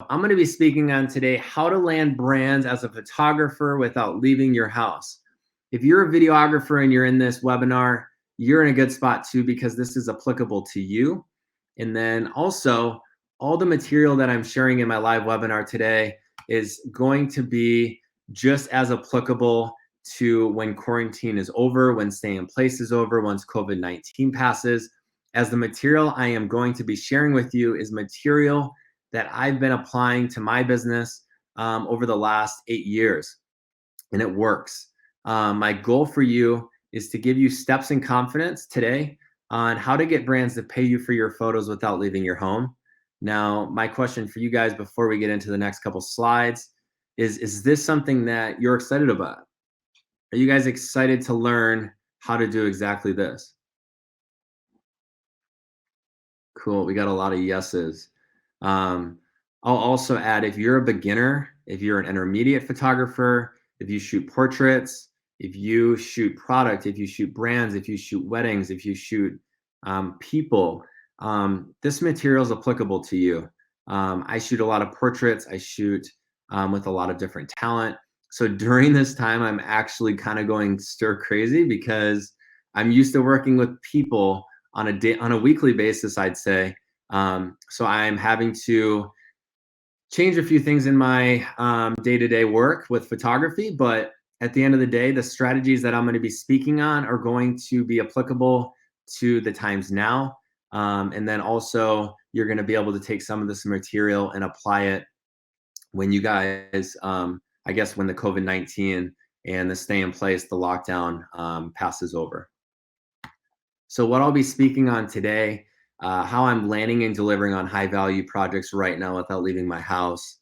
I'm going to be speaking on today how to land brands as a photographer without leaving your house. If you're a videographer and you're in this webinar, you're in a good spot too because this is applicable to you. And then also, all the material that I'm sharing in my live webinar today is going to be just as applicable to when quarantine is over, when staying in place is over, once COVID-19 passes, as the material I am going to be sharing with you is material that I've been applying to my business over the last 8 years, and it works. My goal for you is to give you steps and confidence today on how to get brands to pay you for your photos without leaving your home. Now, my question for you guys before we get into the next couple slides is this something that you're excited about? Are you guys excited to learn how to do exactly this? Cool. We got a lot of yeses. I'll also add if you're a beginner, if you're an intermediate photographer, if you shoot portraits, if you shoot product, if you shoot brands, if you shoot weddings, if you shoot people, this material is applicable to you. I shoot a lot of portraits. I shoot with a lot of different talent. So during this time, I'm actually kind of going stir crazy because I'm used to working with people on a weekly basis, I'd say. So I'm having to change a few things in my day-to-day work with photography, but at the end of the day, the strategies that I'm going to be speaking on are going to be applicable to the times now. And then also, you're going to be able to take some of this material and apply it when you guys, I guess, when the COVID-19 and the stay in place, the lockdown passes over. So what I'll be speaking on today, how I'm landing and delivering on high value projects right now without leaving my house,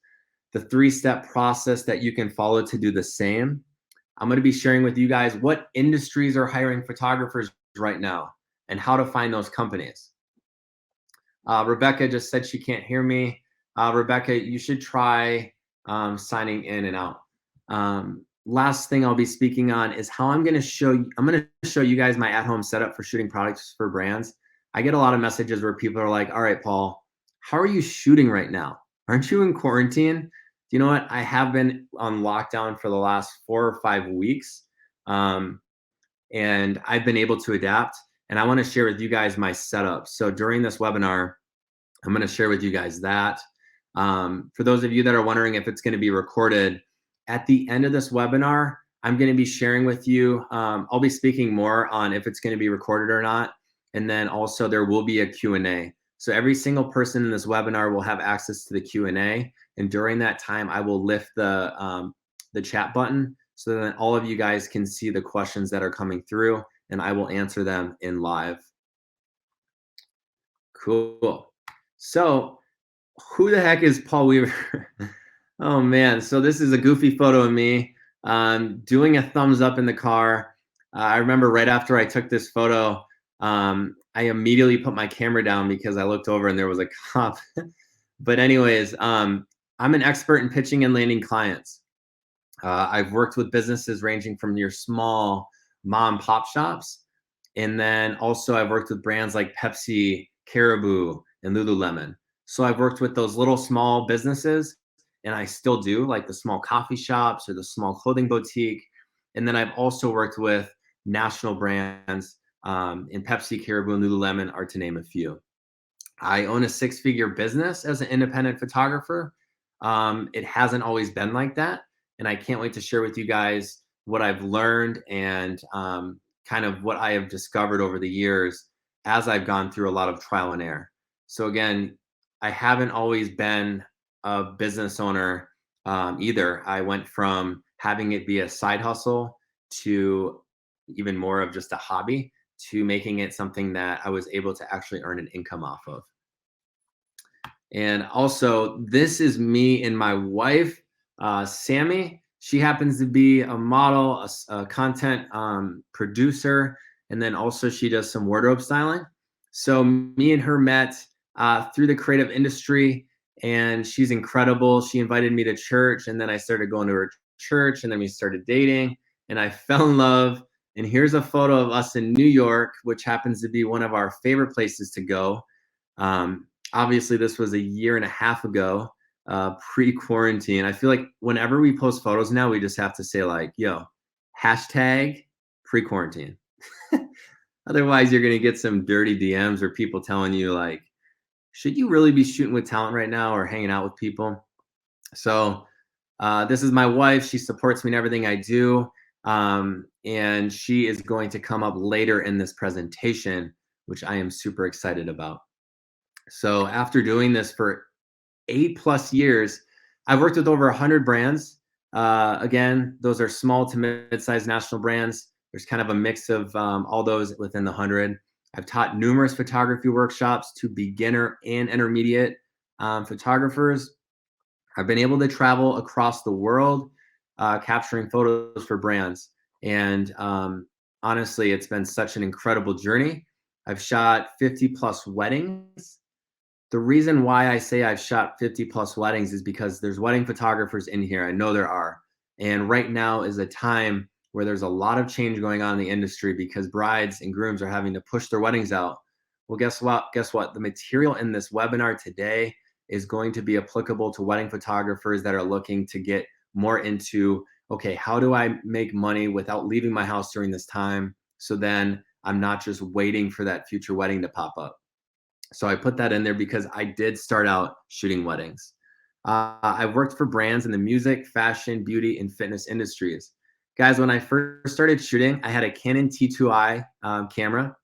the 3-step process that you can follow to do the same. I'm going to be sharing with you guys what industries are hiring photographers right now and how to find those companies. Rebecca just said she can't hear me. Rebecca, you should try signing in and out. Last thing I'll be speaking on is how I'm going to show you guys my at-home setup for shooting products for brands. I get a lot of messages where people are like, all right, Paul, how are you shooting right now? Aren't you in quarantine? Do you know what? I have been on lockdown for the last 4 or 5 weeks. And I've been able to adapt. And I want to share with you guys my setup. So during this webinar, I'm going to share with you guys that. For those of you that are wondering if it's going to be recorded, at the end of this webinar, I'm going to be sharing with you, I'll be speaking more on if it's going to be recorded or not. And then also there will be a Q&A. So every single person in this webinar will have access to the Q&A. And during that time, I will lift the chat button so that all of you guys can see the questions that are coming through, and I will answer them in live. Cool. So who the heck is Paul Weaver? Oh man, so this is a goofy photo of me doing a thumbs up in the car. I remember right after I took this photo, I immediately put my camera down because I looked over and there was a cop. But anyways, I'm an expert in pitching and landing clients. I've worked with businesses ranging from your small mom pop shops, and then also I've worked with brands like Pepsi, Caribou, and Lululemon. So I've worked with those little small businesses, and I still do, like the small coffee shops or the small clothing boutique. And then I've also worked with national brands, and Pepsi, Caribou, and Lululemon are to name a few. I own a 6-figure business as an independent photographer. It hasn't always been like that. And I can't wait to share with you guys what I've learned and kind of what I have discovered over the years as I've gone through a lot of trial and error. So again, I haven't always been a business owner either. I went from having it be a side hustle to even more of just a hobby to making it something that I was able to actually earn an income off of. And also, this is me and my wife, Sammy. She happens to be a model, a content producer, and then also she does some wardrobe styling. So me and her met through the creative industry, and she's incredible. She invited me to church, and then I started going to her church, and then we started dating, and I fell in love. And here's a photo of us in New York, which happens to be one of our favorite places to go. Obviously, this was a year and a half ago. pre-quarantine. I feel like whenever we post photos now, we just have to say like, yo, hashtag pre-quarantine. Otherwise, you're gonna get some dirty DMs or people telling you like, should you really be shooting with talent right now or hanging out with people? So this is my wife. She supports me in everything I do. And she is going to come up later in this presentation, which I am super excited about. So after doing this for 8+ years, I've worked with over 100 brands. Again, those are small to mid-sized national brands. There's kind of a mix of all those within the 100. I've taught numerous photography workshops to beginner and intermediate photographers. I've been able to travel across the world, capturing photos for brands. And honestly, it's been such an incredible journey. I've shot 50+ weddings. The reason why I say I've shot 50+ weddings is because there's wedding photographers in here. I know there are. And right now is a time where there's a lot of change going on in the industry because brides and grooms are having to push their weddings out. Well, guess what? Guess what? The material in this webinar today is going to be applicable to wedding photographers that are looking to get more into, okay, how do I make money without leaving my house during this time? So then I'm not just waiting for that future wedding to pop up. So I put that in there because I did start out shooting weddings. I've worked for brands in the music, fashion, beauty, and fitness industries. Guys, when I first started shooting, I had a Canon T2i camera.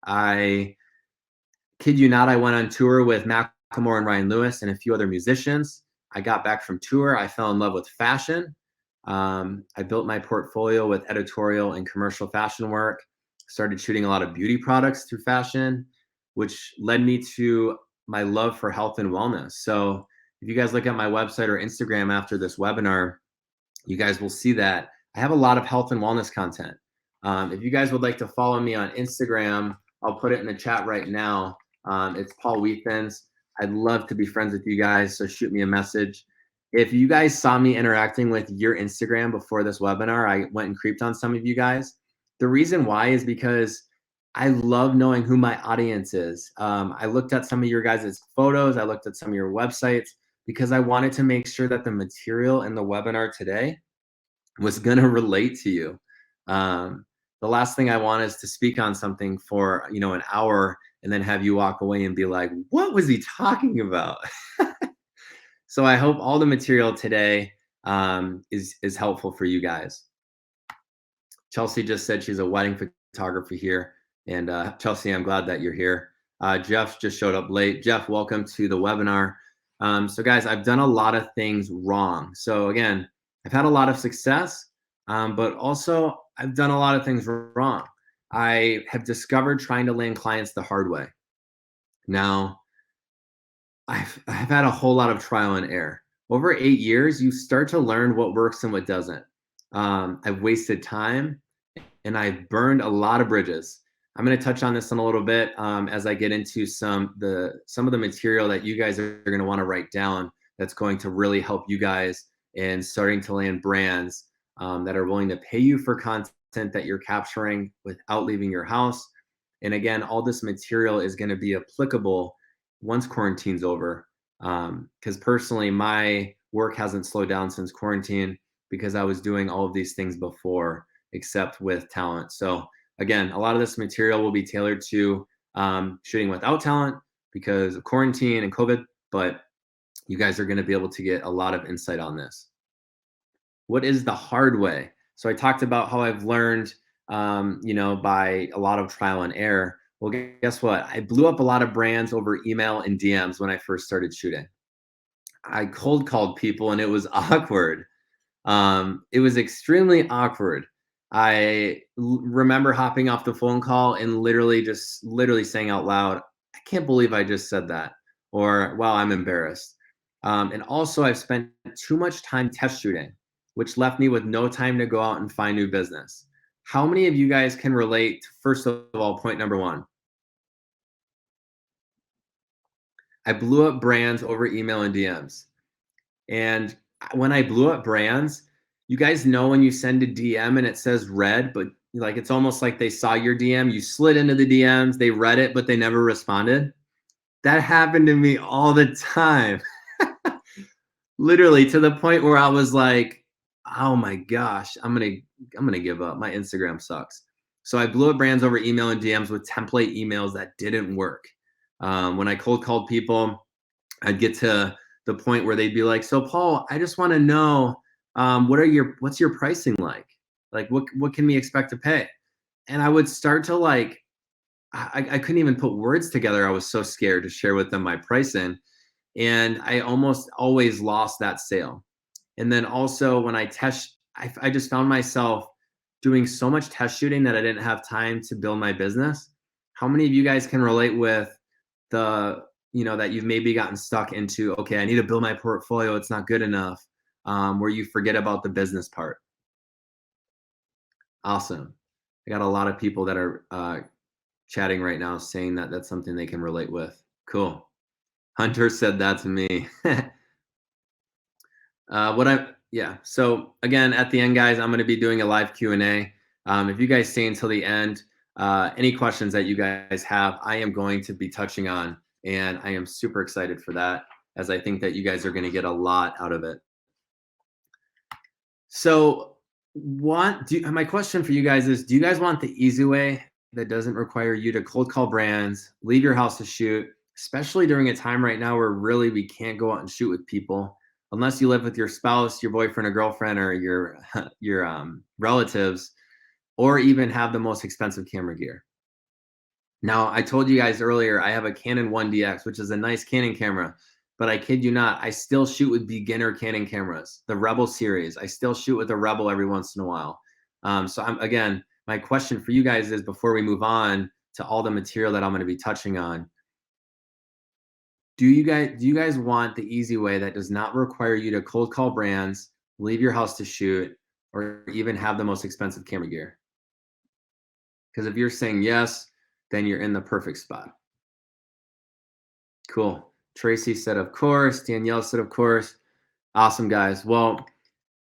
I kid you not, I went on tour with Macklemore and Ryan Lewis and a few other musicians. I got back from tour. I fell in love with fashion. I built my portfolio with editorial and commercial fashion work. Started shooting a lot of beauty products through fashion, which led me to my love for health and wellness. So if you guys look at my website or Instagram after this webinar, you guys will see that I have a lot of health and wellness content. If you guys would like to follow me on Instagram, I'll put it in the chat right now. It's Paul Weethans. I'd love to be friends with you guys, so shoot me a message. If you guys saw me interacting with your Instagram before this webinar, I went and creeped on some of you guys. The reason why is because I love knowing who my audience is. I looked at some of your guys' photos. I looked at some of your websites because I wanted to make sure that the material in the webinar today was going to relate to you. The last thing I want is to speak on something for, an hour and then have you walk away and be like, what was he talking about? So I hope all the material today is helpful for you guys. Chelsea just said she's a wedding photographer here. And Chelsea, I'm glad that you're here. Jeff just showed up late. Jeff, welcome to the webinar. So guys, I've done a lot of things wrong. So again, I've had a lot of success, but also I've done a lot of things wrong. I have discovered trying to land clients the hard way. Now, I've had a whole lot of trial and error. Over 8 years, you start to learn what works and what doesn't. I've wasted time and I've burned a lot of bridges. I'm going to touch on this in a little bit as I get into some of the material that you guys are going to want to write down that's going to really help you guys in starting to land brands that are willing to pay you for content that you're capturing without leaving your house. And again, all this material is going to be applicable once quarantine's over. Because personally, my work hasn't slowed down since quarantine because I was doing all of these things before, except with talent. So again, a lot of this material will be tailored to shooting without talent because of quarantine and COVID, but you guys are going to be able to get a lot of insight on this. What is the hard way? So I talked about how I've learned, by a lot of trial and error. Well, guess what? I blew up a lot of brands over email and DMs when I first started shooting. I cold called people and it was awkward. It was extremely awkward. I remember hopping off the phone call and literally saying out loud, I can't believe I just said that. Or, wow, I'm embarrassed. And also I've spent too much time test shooting, which left me with no time to go out and find new business. How many of you guys can relate to, first of all, point number one? I blew up brands over email and DMs. And when I blew up brands, you guys know when you send a DM and it says read, but like it's almost like they saw your DM, you slid into the DMs, they read it, but they never responded. That happened to me all the time. literally to the point where I was like, oh my gosh, I'm gonna give up. My Instagram sucks. So I blew up brands over email and DMs with template emails that didn't work. When I cold called people, I'd get to the point where they'd be like, "So Paul, I just want to know, what's your pricing like? Like, what can we expect to pay?" And I would start to like, I couldn't even put words together. I was so scared to share with them my pricing, and I almost always lost that sale. And then also when I just found myself doing so much test shooting that I didn't have time to build my business. How many of you guys can relate with the, that you've maybe gotten stuck into, okay, I need to build my portfolio. It's not good enough, where you forget about the business part. Awesome. I got a lot of people that are chatting right now saying that that's something they can relate with. Cool. Hunter said that to me. Yeah. So again, at the end, guys, I'm going to be doing a live Q&A. If you guys stay until the end, any questions that you guys have, I am going to be touching on, and I am super excited for that, as I think that you guys are going to get a lot out of it. So my question for you guys is, do you guys want the easy way that doesn't require you to cold call brands, leave your house to shoot, especially during a time right now where really we can't go out and shoot with people unless you live with your spouse, your boyfriend or girlfriend, or your relatives, or even have the most expensive camera gear? Now, I told you guys earlier, I have a Canon 1DX, which is a nice Canon camera, but I kid you not, I still shoot with beginner Canon cameras, the Rebel series. I still shoot with a Rebel every once in a while. Again, my question for you guys is, before we move on to all the material that I'm going to be touching on, do you guys want the easy way that does not require you to cold call brands, leave your house to shoot, or even have the most expensive camera gear? Because if you're saying yes, then you're in the perfect spot. Cool. Tracy said, of course. Danielle said, of course. Awesome, guys. Well,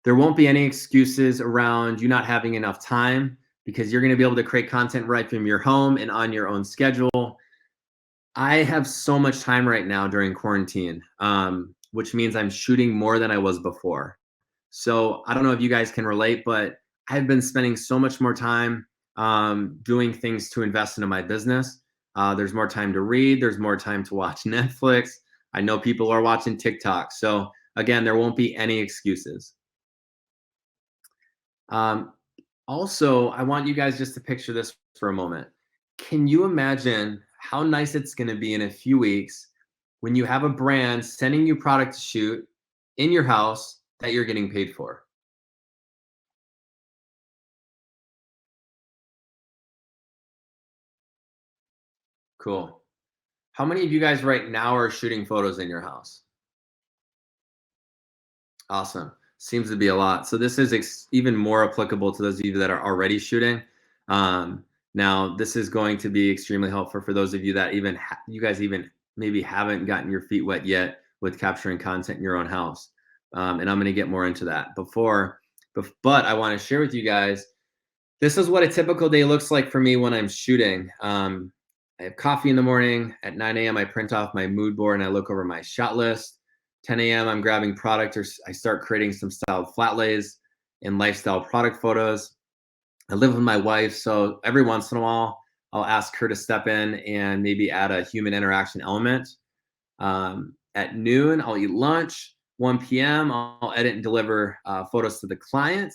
there won't be any excuses around you not having enough time, because you're going to be able to create content right from your home and on your own schedule. I have so much time right now during quarantine, which means I'm shooting more than I was before. So I don't know if you guys can relate, but I've been spending so much more time doing things to invest into my business. There's more time to read. There's more time to watch Netflix. I know people are watching TikTok. So again, there won't be any excuses. Also, I want you guys just to picture this for a moment. Can you imagine how nice it's going to be in a few weeks when you have a brand sending you product to shoot in your house that you're getting paid for? Cool. How many of you guys right now are shooting photos in your house? Awesome. Seems to be a lot. So this is even more applicable to those of you that are already shooting. Now, this is going to be extremely helpful for those of you that you guys even maybe haven't gotten your feet wet yet with capturing content in your own house. And I'm going to get more into that but I want to share with you guys, this is what a typical day looks like for me when I'm shooting. I have coffee in the morning. At 9 a.m., I print off my mood board and I look over my shot list. 10 a.m., I'm grabbing product, or I start creating some styled flat lays and lifestyle product photos. I live with my wife, so every once in a while, I'll ask her to step in and maybe add a human interaction element. At noon, I'll eat lunch. 1 p.m., I'll edit and deliver photos to the client.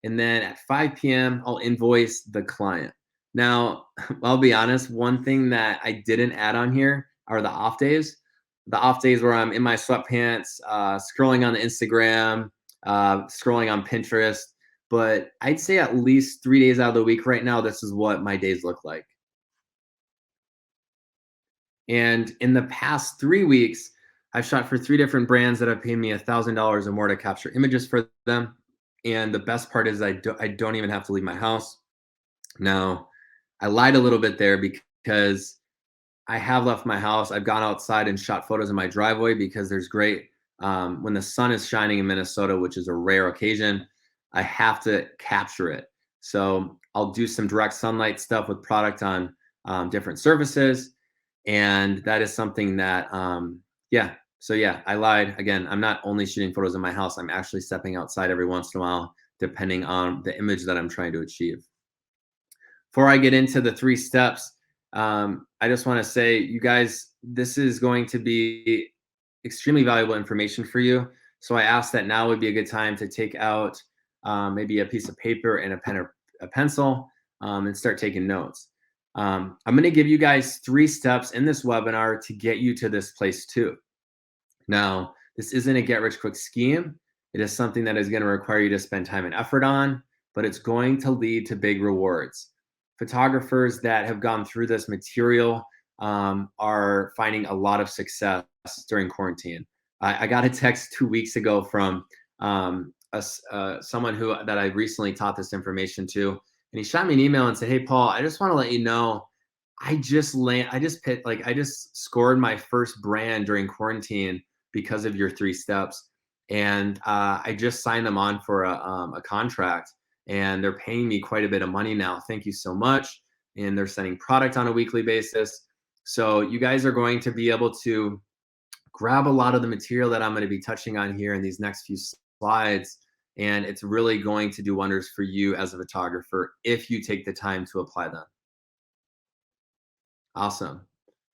And then at 5 p.m., I'll invoice the client. Now, I'll be honest, one thing that I didn't add on here are the off days. The off days where I'm in my sweatpants, scrolling on the Instagram, scrolling on Pinterest. But I'd say at least 3 days out of the week right now, this is what my days look like. And in the past 3 weeks, I've shot for 3 different brands that have paid me $1,000 or more to capture images for them. And the best part is I don't even have to leave my house. Now, I lied a little bit there because I have left my house. I've gone outside and shot photos in my driveway because there's great, when the sun is shining in Minnesota, which is a rare occasion, I have to capture it. So I'll do some direct sunlight stuff with product on different surfaces. And that is something that, yeah. So yeah, I lied. Again, I'm not only shooting photos in my house, I'm actually stepping outside every once in a while, depending on the image that I'm trying to achieve. Before I get into the 3 steps, I just want to say, you guys, this is going to be extremely valuable information for you. So I ask that now would be a good time to take out maybe a piece of paper and a pen or a pencil and start taking notes. I'm going to give you guys 3 steps in this webinar to get you to this place too. Now, this isn't a get rich quick scheme. It is something that is going to require you to spend time and effort on, but it's going to lead to big rewards. Photographers that have gone through this material are finding a lot of success during quarantine. I got a text 2 weeks ago from someone that I recently taught this information to, and he shot me an email and said, "Hey, Paul, I just want to let you know, I just scored my first brand during quarantine because of your 3 steps, and I just signed them on for a contract, and they're paying me quite a bit of money now. Thank you so much." And they're sending product on a weekly basis. So you guys are going to be able to grab a lot of the material that I'm going to be touching on here in these next few slides, and it's really going to do wonders for you as a photographer if you take the time to apply them. Awesome.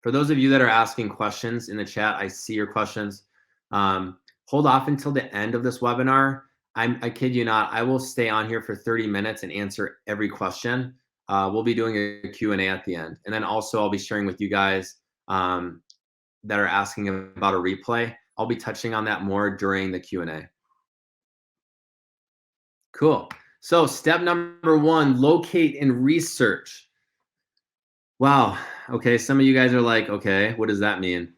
For those of you that are asking questions in the chat, I see your questions. Hold off until the end of this webinar. I kid you not, I will stay on here for 30 minutes and answer every question. We'll be doing a Q&A at the end. And then also I'll be sharing with you guys that are asking about a replay. I'll be touching on that more during the Q&A. Cool. So step number 1, locate and research. Wow. Okay. Some of you guys are like, okay, what does that mean?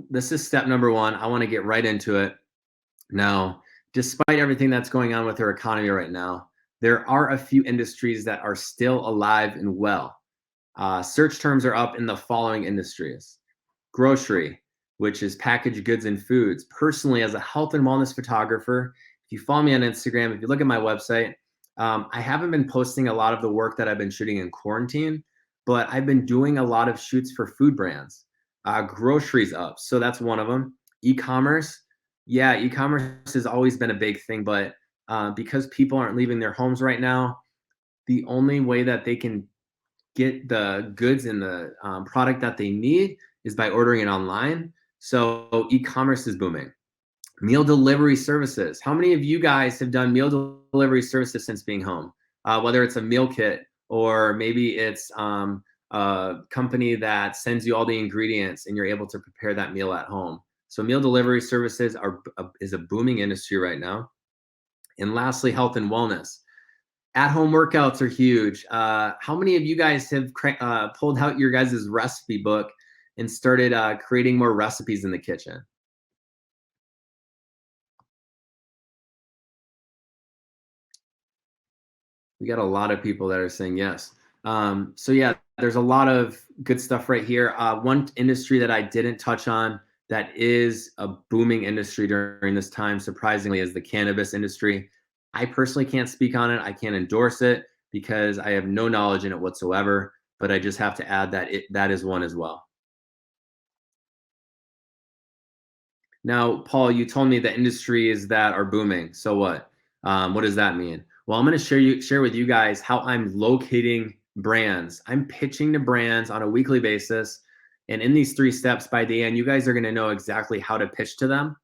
This is step number 1. I want to get right into it. Now, despite everything that's going on with our economy right now, there are a few industries that are still alive and well. Search terms are up in the following industries: grocery, which is packaged goods and foods. Personally, as a health and wellness photographer, if you follow me on Instagram, if you look at my website, I haven't been posting a lot of the work that I've been shooting in quarantine, but I've been doing a lot of shoots for food brands. Groceries up, so that's one of them. E-commerce, yeah, e-commerce has always been a big thing, but because people aren't leaving their homes right now, the only way that they can get the goods and the product that they need is by ordering it online. So e-commerce is booming. Meal delivery services. How many of you guys have done meal delivery services since being home? Whether it's a meal kit or maybe it's a company that sends you all the ingredients and you're able to prepare that meal at home. So meal delivery services is a booming industry right now. And lastly, health and wellness. At-home workouts are huge. How many of you guys have pulled out your guys' recipe book and started creating more recipes in the kitchen? We got a lot of people that are saying yes. So yeah, there's a lot of good stuff right here. One industry that I didn't touch on that is a booming industry during this time, surprisingly, is the cannabis industry. I personally can't speak on it. I can't endorse it because I have no knowledge in it whatsoever, but I just have to add that that is one as well. Now, Paul, you told me the industries that are booming. So what? What does that mean? Well, I'm going to share with you guys how I'm locating brands. I'm pitching to brands on a weekly basis. And in these 3 steps, by the end, you guys are going to know exactly how to pitch to them.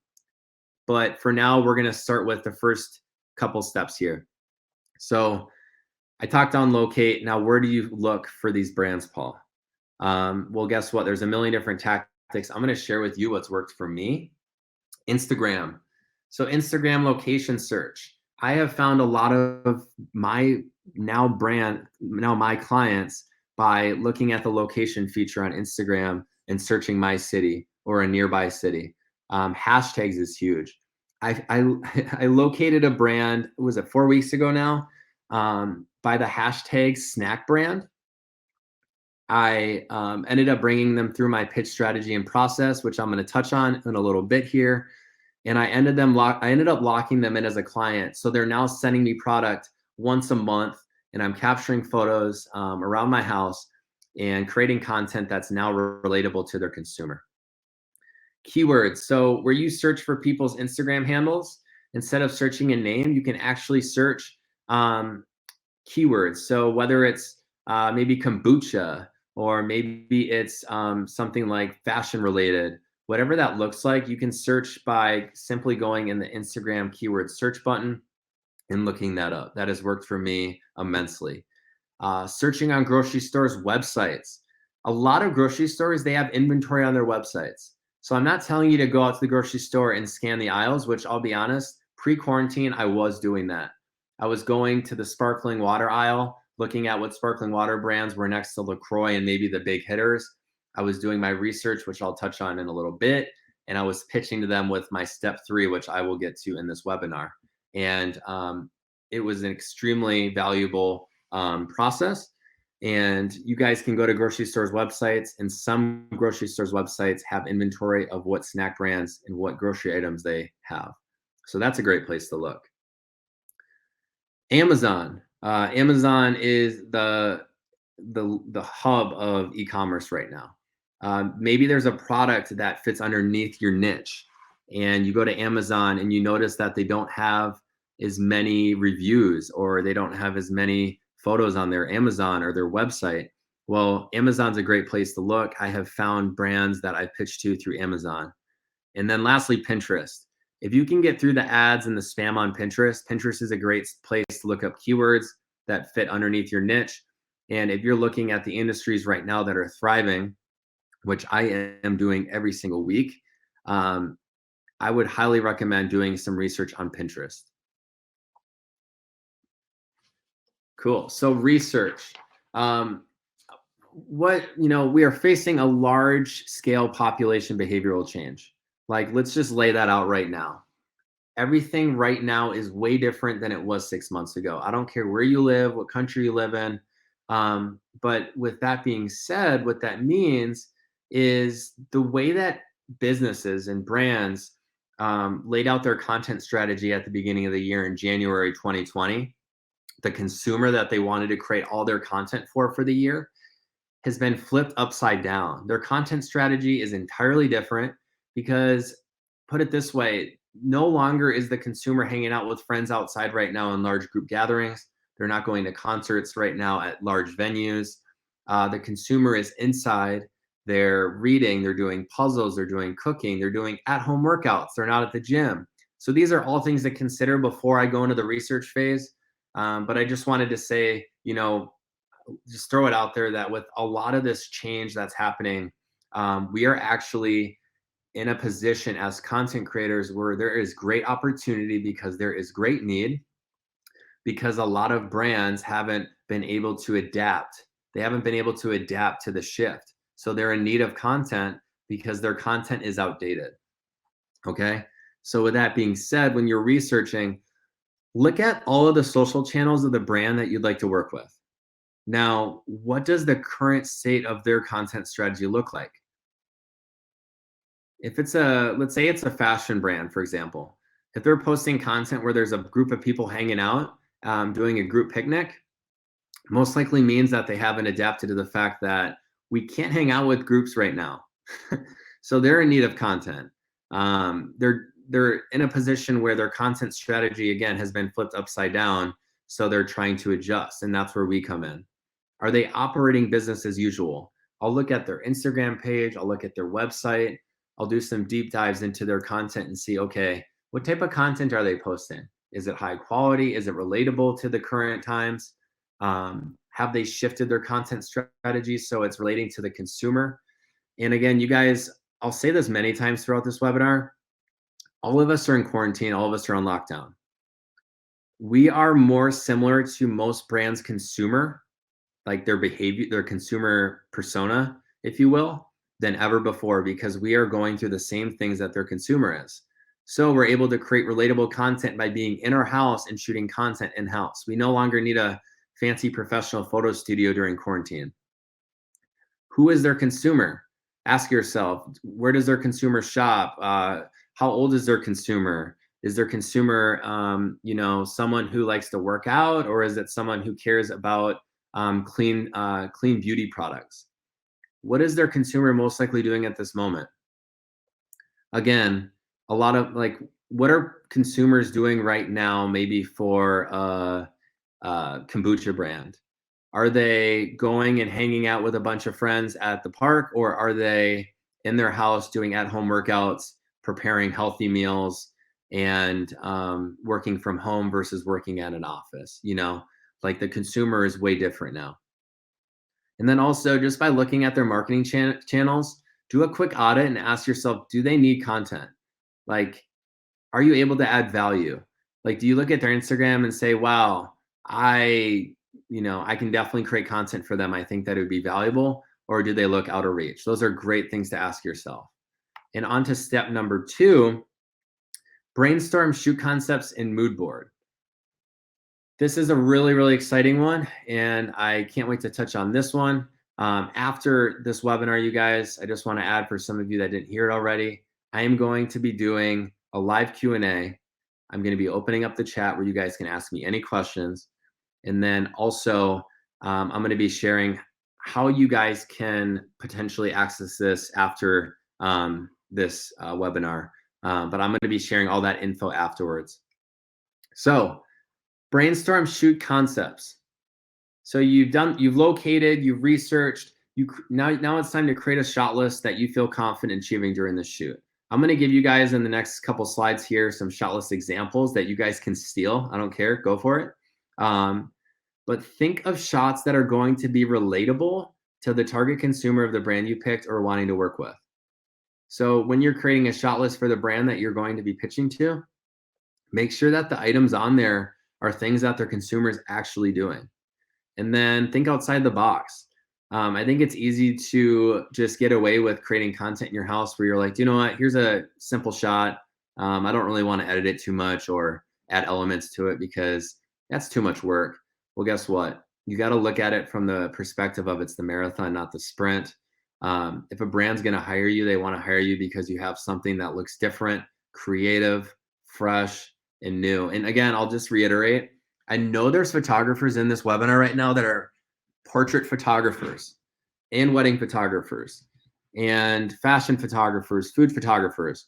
But for now, we're going to start with the first couple steps here. So I talked on locate. Now, where do you look for these brands, Paul? Well, guess what? There's a million different tactics. I'm going to share with you what's worked for me. Instagram. So Instagram location search. I have found a lot of my my clients by looking at the location feature on Instagram and searching my city or a nearby city. Hashtags is huge. I located a brand, was it 4 weeks ago now, by the hashtag snack brand. I ended up bringing them through my pitch strategy and process, which I'm going to touch on in a little bit here. And I ended up locking them in as a client. So they're now sending me product once a month, and I'm capturing photos around my house and creating content that's now relatable to their consumer. Keywords. So where you search for people's Instagram handles, instead of searching a name, you can actually search um, keywords. So whether it's maybe kombucha, or maybe it's something like fashion related, whatever that looks like, you can search by simply going in the Instagram keyword search button and looking that up. That has worked for me immensely. Searching on grocery stores' websites. A lot of grocery stores, they have inventory on their websites. So I'm not telling you to go out to the grocery store and scan the aisles, which I'll be honest, pre-quarantine, I was doing that. I was going to the sparkling water aisle, looking at what sparkling water brands were next to LaCroix and maybe the big hitters. I was doing my research, which I'll touch on in a little bit, and I was pitching to them with my step 3, which I will get to in this webinar. And it was an extremely valuable process. And you guys can go to grocery stores' websites, and some grocery stores' websites have inventory of what snack brands and what grocery items they have. So that's a great place to look. Amazon. Amazon is the hub of e-commerce right now. Maybe there's a product that fits underneath your niche, and you go to Amazon and you notice that they don't have as many reviews, or they don't have as many photos on their Amazon or their website. Well, Amazon's a great place to look. I have found brands that I pitched to through Amazon. And then lastly, Pinterest. If you can get through the ads and the spam on Pinterest, Pinterest is a great place to look up keywords that fit underneath your niche. And if you're looking at the industries right now that are thriving, which I am doing every single week, I would highly recommend doing some research on Pinterest. Cool. So research. We are facing a large scale population behavioral change. Like, let's just lay that out right now. Everything right now is way different than it was 6 months ago. I don't care where you live, what country you live in. But with that being said, what that means is the way that businesses and brands laid out their content strategy at the beginning of the year in January 2020, the consumer that they wanted to create all their content for the year, has been flipped upside down. Their content strategy is entirely different because, put it this way, no longer is the consumer hanging out with friends outside right now in large group gatherings. They're not going to concerts right now at large venues. The consumer is inside. They're reading, they're doing puzzles, they're doing cooking, they're doing at-home workouts, they're not at the gym. So these are all things to consider before I go into the research phase. But I just wanted to say, just throw it out there that with a lot of this change that's happening, we are actually in a position as content creators where there is great opportunity because there is great need, because a lot of brands haven't been able to adapt. They haven't been able to adapt to the shift. So they're in need of content because their content is outdated. Okay. So with that being said, when you're researching, look at all of the social channels of the brand that you'd like to work with. Now, what does the current state of their content strategy look like? If it's let's say it's a fashion brand, for example, if they're posting content where there's a group of people hanging out, doing a group picnic, most likely means that they haven't adapted to the fact that we can't hang out with groups right now. So they're in need of content. They're in a position where their content strategy, again, has been flipped upside down. So they're trying to adjust, and that's where we come in. Are they operating business as usual? I'll look at their Instagram page. I'll look at their website. I'll do some deep dives into their content and see, okay, what type of content are they posting? Is it high quality? Is it relatable to the current times? Have they shifted their content strategy so it's relating to the consumer? And again, you guys, I'll say this many times throughout this webinar, all of us are in quarantine, all of us are on lockdown. We are more similar to most brands' consumer, like their behavior, their consumer persona, if you will, than ever before, because we are going through the same things that their consumer is. So we're able to create relatable content by being in our house and shooting content in-house. We no longer need a fancy professional photo studio during quarantine. Who is their consumer? Ask yourself, where does their consumer shop? How old is their consumer? Is their consumer, someone who likes to work out, or is it someone who cares about clean beauty products? What is their consumer most likely doing at this moment? again, a lot of like, what are consumers doing right now, maybe for a kombucha brand? Are they going and hanging out with a bunch of friends at the park, or are they in their house doing at-home workouts, preparing healthy meals, and working from home versus working at an office? Like the consumer is way different now. And then also, just by looking at their marketing channels, do a quick audit and ask yourself, do they need content? Like, are you able to add value? Like, do you look at their Instagram and say, wow, I, I can definitely create content for them. I think that it would be valuable. Or do they look out of reach? Those are great things to ask yourself. And on to step number 2, brainstorm, shoot concepts, and mood board. This is a really, really exciting one, and I can't wait to touch on this one. After this webinar, you guys, I just want to add, for some of you that didn't hear it already, I am going to be doing a live Q&A. I'm going to be opening up the chat where you guys can ask me any questions. And then also, I'm going to be sharing how you guys can potentially access this after this webinar. But I'm going to be sharing all that info afterwards. So, brainstorm, shoot concepts. So you've located, you've researched, now it's time to create a shot list that you feel confident achieving during the shoot. I'm going to give you guys in the next couple slides here some shot list examples that you guys can steal. I don't care, go for it. But think of shots that are going to be relatable to the target consumer of the brand you picked or wanting to work with. So when you're creating a shot list for the brand that you're going to be pitching to, make sure that the items on there are things that their consumers actually doing. And then think outside the box. I think it's easy to just get away with creating content in your house where you're like, you know what, here's a simple shot. I don't really want to edit it too much or add elements to it because that's too much work. Well, guess what? You got to look at it from the perspective of it's the marathon, not the sprint. If a brand's going to hire you, they want to hire you because you have something that looks different, creative, fresh, and new. And again, I'll just reiterate, I know there's photographers in this webinar right now that are portrait photographers and wedding photographers and fashion photographers, food photographers.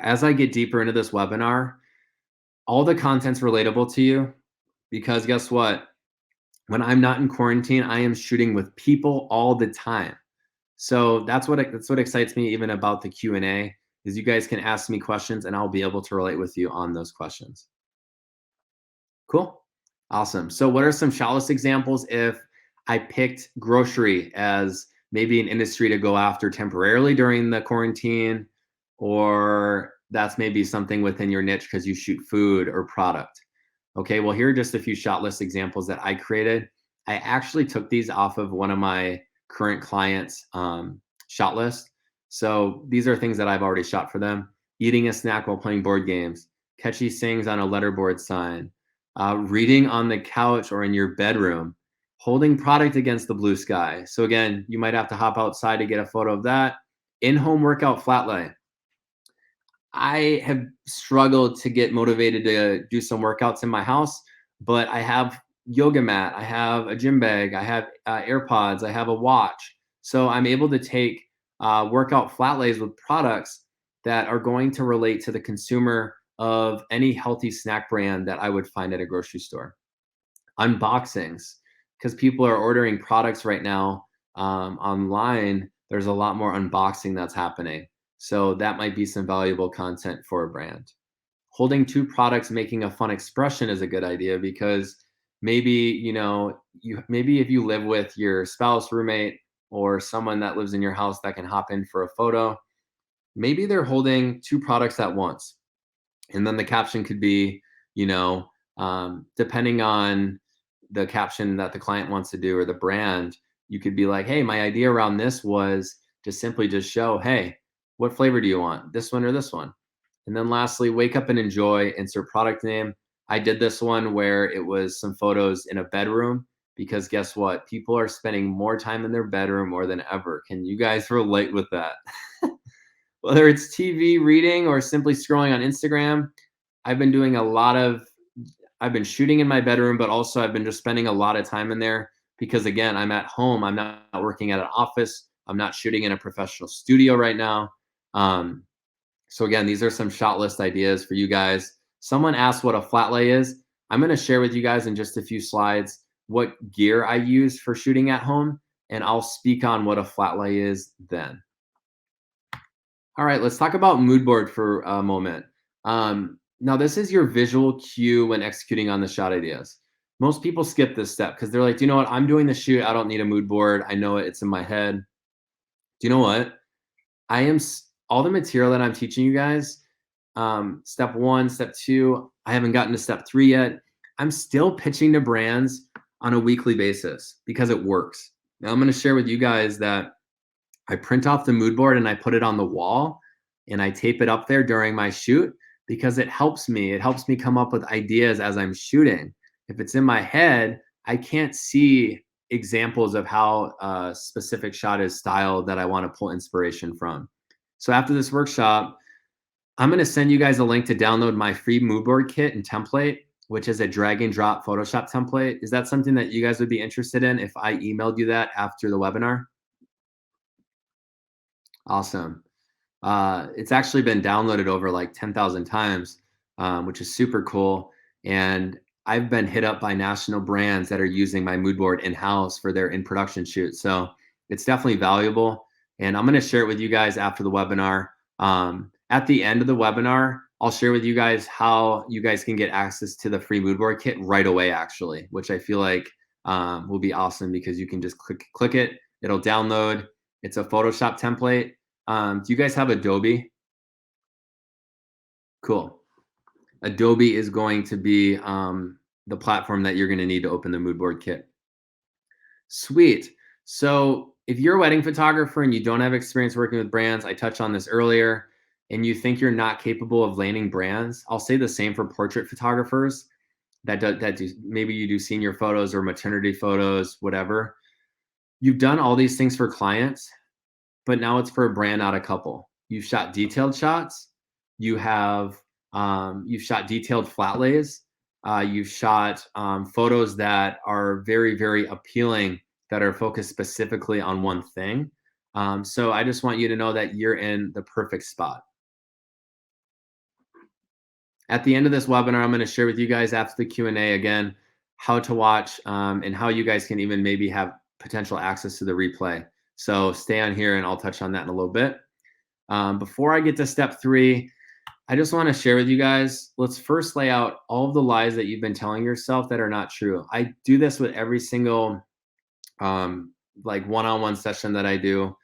As I get deeper into this webinar, all the content's relatable to you because guess what? When I'm not in quarantine, I am shooting with people all the time. So that's what excites me even about the Q&A is you guys can ask me questions and I'll be able to relate with you on those questions. Cool. Awesome. So what are some shot list examples if I picked grocery as maybe an industry to go after temporarily during the quarantine, or that's maybe something within your niche because you shoot food or product? Okay, well, here are just a few shot list examples that I created. I actually took these off of one of my current clients' shot list. So these are things that I've already shot for them. Eating a snack while playing board games, catchy sayings on a letterboard sign, reading on the couch or in your bedroom, holding product against the blue sky. So again, you might have to hop outside to get a photo of that. In-home workout flat lay. I have struggled to get motivated to do some workouts in my house, but I have yoga mat, I have a gym bag, I have AirPods, I have a watch. So I'm able to take workout flat lays with products that are going to relate to the consumer of any healthy snack brand that I would find at a grocery store. Unboxings, because people are ordering products right now online. There's a lot more unboxing that's happening. So that might be some valuable content for a brand. Holding 2 products, making a fun expression is a good idea because maybe, maybe if you live with your spouse, roommate, or someone that lives in your house that can hop in for a photo, maybe they're holding 2 products at once. And then the caption could be, depending on the caption that the client wants to do or the brand, you could be like, hey, my idea around this was to simply just show, hey, what flavor do you want? This one or this one? And then lastly, wake up and enjoy, insert product name. I did this one where it was some photos in a bedroom because guess what? People are spending more time in their bedroom more than ever. Can you guys relate with that? Whether it's TV, reading, or simply scrolling on Instagram, I've been shooting in my bedroom, but also I've been just spending a lot of time in there because again, I'm at home. I'm not working at an office. I'm not shooting in a professional studio right now. So again, these are some shot list ideas for you guys. Someone asked what a flat lay is. I'm going to share with you guys in just a few slides what gear I use for shooting at home, and I'll speak on what a flat lay is then. All right, let's talk about mood board for a moment. Now, this is your visual cue when executing on the shot ideas. Most people skip this step because they're like, do you know what? I'm doing the shoot. I don't need a mood board. I know it. It's in my head. Do you know what? All the material that I'm teaching you guys, step 1, step 2, I haven't gotten to step 3 yet. I'm still pitching to brands on a weekly basis because it works. Now I'm going to share with you guys that I print off the mood board and I put it on the wall and I tape it up there during my shoot because it helps me. It helps me come up with ideas as I'm shooting. If it's in my head, I can't see examples of how a specific shot is styled that I want to pull inspiration from. So after this workshop, I'm going to send you guys a link to download my free mood board kit and template, which is a drag and drop Photoshop template. Is that something that you guys would be interested in if I emailed you that after the webinar? Awesome. It's actually been downloaded over like 10,000 times, which is super cool. And I've been hit up by national brands that are using my mood board in-house for their in-production shoot. So it's definitely valuable. And I'm going to share it with you guys after the webinar. At the end of the webinar, I'll share with you guys how you guys can get access to the free mood board kit right away, actually, which I feel like will be awesome because you can just click it. It'll download. It's a Photoshop template. Do you guys have Adobe? Cool. Adobe is going to be the platform that you're going to need to open the mood board kit. Sweet. So if you're a wedding photographer and you don't have experience working with brands, I touched on this earlier, and you think you're not capable of landing brands, I'll say the same for portrait photographers maybe you do senior photos or maternity photos, whatever. You've done all these things for clients, but now it's for a brand, not a couple. You've shot detailed shots. You've shot detailed flat lays. You've shot photos that are very, very appealing, that are focused specifically on one thing. So I just want you to know that you're in the perfect spot. At the end of this webinar, I'm going to share with you guys after the Q&A again, how to watch and how you guys can even maybe have potential access to the replay. So stay on here and I'll touch on that in a little bit. Before I get to step 3, I just want to share with you guys, let's first lay out all of the lies that you've been telling yourself that are not true. I do this with every single like one-on-one session that I do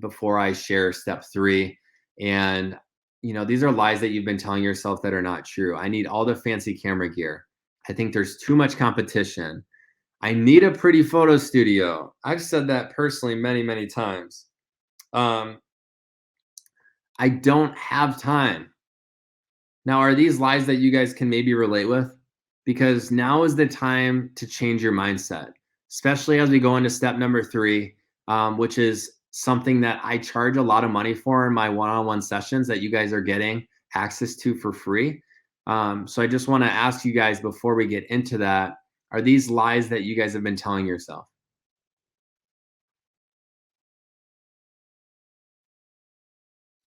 before I share step 3. And these are lies that you've been telling yourself that are not true. I need all the fancy camera gear. I think there's too much competition. I need a pretty photo studio. I've said that personally many, many times. I don't have time. Now, are these lies that you guys can maybe relate with? Because now is the time to change your mindset, especially as we go into step number 3, which is something that I charge a lot of money for in my one-on-one sessions that you guys are getting access to for free. So I just want to ask you guys before we get into that, are these lies that you guys have been telling yourself?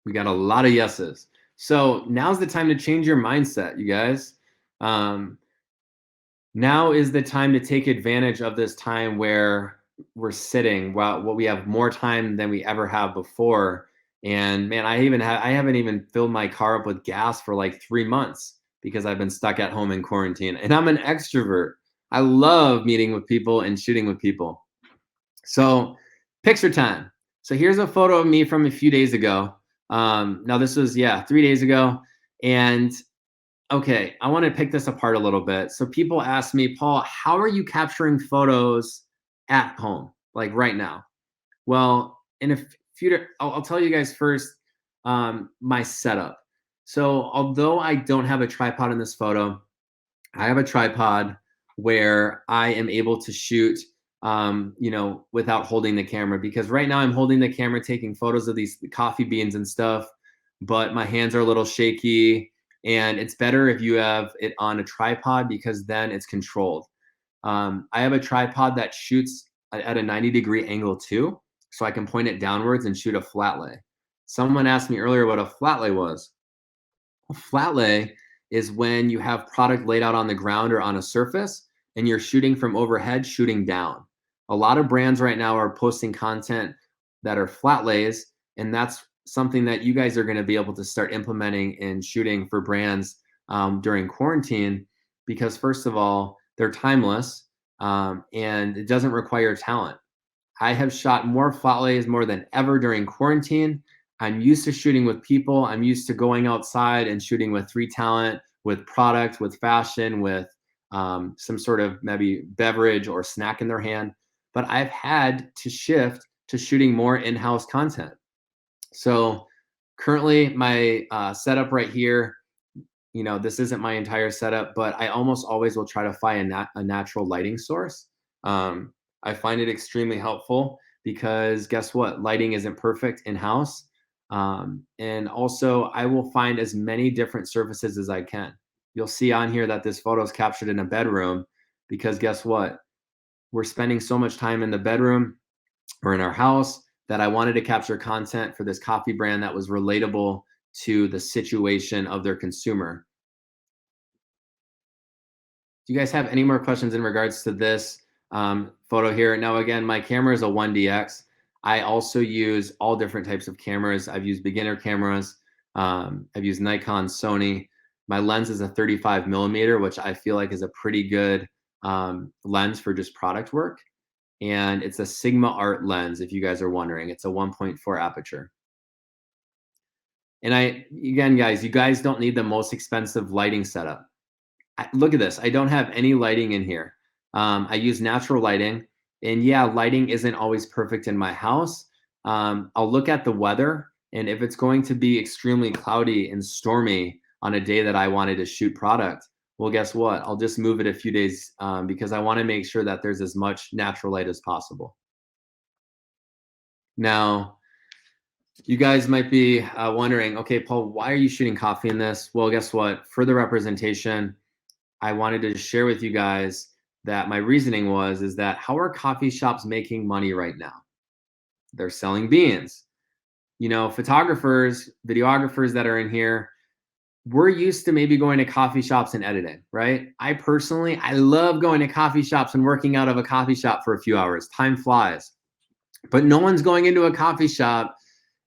We got a lot of yeses. So now's the time to change your mindset, you guys. Now is the time to take advantage of this time where we're sitting. Well, we have more time than we ever have before. And man, I haven't even filled my car up with gas for like 3 months because I've been stuck at home in quarantine. And I'm an extrovert. I love meeting with people and shooting with people. So picture time. So here's a photo of me from a few days ago. Now this was 3 days ago. And okay, I want to pick this apart a little bit. So people ask me, Paul, how are you capturing photos at home, like right now? Well, in a few, I'll tell you guys first my setup. So although I don't have a tripod in this photo, I have a tripod where I am able to shoot, without holding the camera, because right now I'm holding the camera, taking photos of these coffee beans and stuff, but my hands are a little shaky. And it's better if you have it on a tripod because then it's controlled. I have a tripod that shoots at a 90-degree angle too, so I can point it downwards and shoot a flat lay. Someone asked me earlier what a flat lay was. A flat lay is when you have product laid out on the ground or on a surface and you're shooting from overhead, shooting down. A lot of brands right now are posting content that are flat lays, and that's something that you guys are going to be able to start implementing and shooting for brands during quarantine because, first of all, they're timeless and it doesn't require talent. I have shot more flat lays more than ever during quarantine. I'm used to shooting with people. I'm used to going outside and shooting with free talent, with product, with fashion, with some sort of maybe beverage or snack in their hand. But I've had to shift to shooting more in-house content. So currently my setup right here, this isn't my entire setup, but I almost always will try to find a natural lighting source. I find it extremely helpful because guess what? Lighting isn't perfect in-house. And also I will find as many different surfaces as I can. You'll see on here that this photo is captured in a bedroom because guess what? We're spending so much time in the bedroom or in our house that I wanted to capture content for this coffee brand that was relatable to the situation of their consumer. Do you guys have any more questions in regards to this photo here? Now, again, my camera is a 1DX. I also use all different types of cameras. I've used beginner cameras. I've used Nikon, Sony. My lens is a 35 millimeter, which I feel like is a pretty good lens for just product work. And it's a Sigma Art lens, if you guys are wondering. It's a 1.4 aperture. And again, guys, you guys don't need the most expensive lighting setup. Look at this. I don't have any lighting in here. I use natural lighting. And yeah, lighting isn't always perfect in my house. I'll look at the weather. And if it's going to be extremely cloudy and stormy on a day that I wanted to shoot product, well, guess what? I'll just move it a few days because I want to make sure that there's as much natural light as possible. Now, you guys might be wondering, okay, Paul, why are you shooting coffee in this? Well, guess what? For the representation, I wanted to share with you guys that my reasoning is that how are coffee shops making money right now? They're selling beans. Photographers, videographers that are in here, we're used to maybe going to coffee shops and editing, right? I love going to coffee shops and working out of a coffee shop for a few hours. Time flies. But no one's going into a coffee shop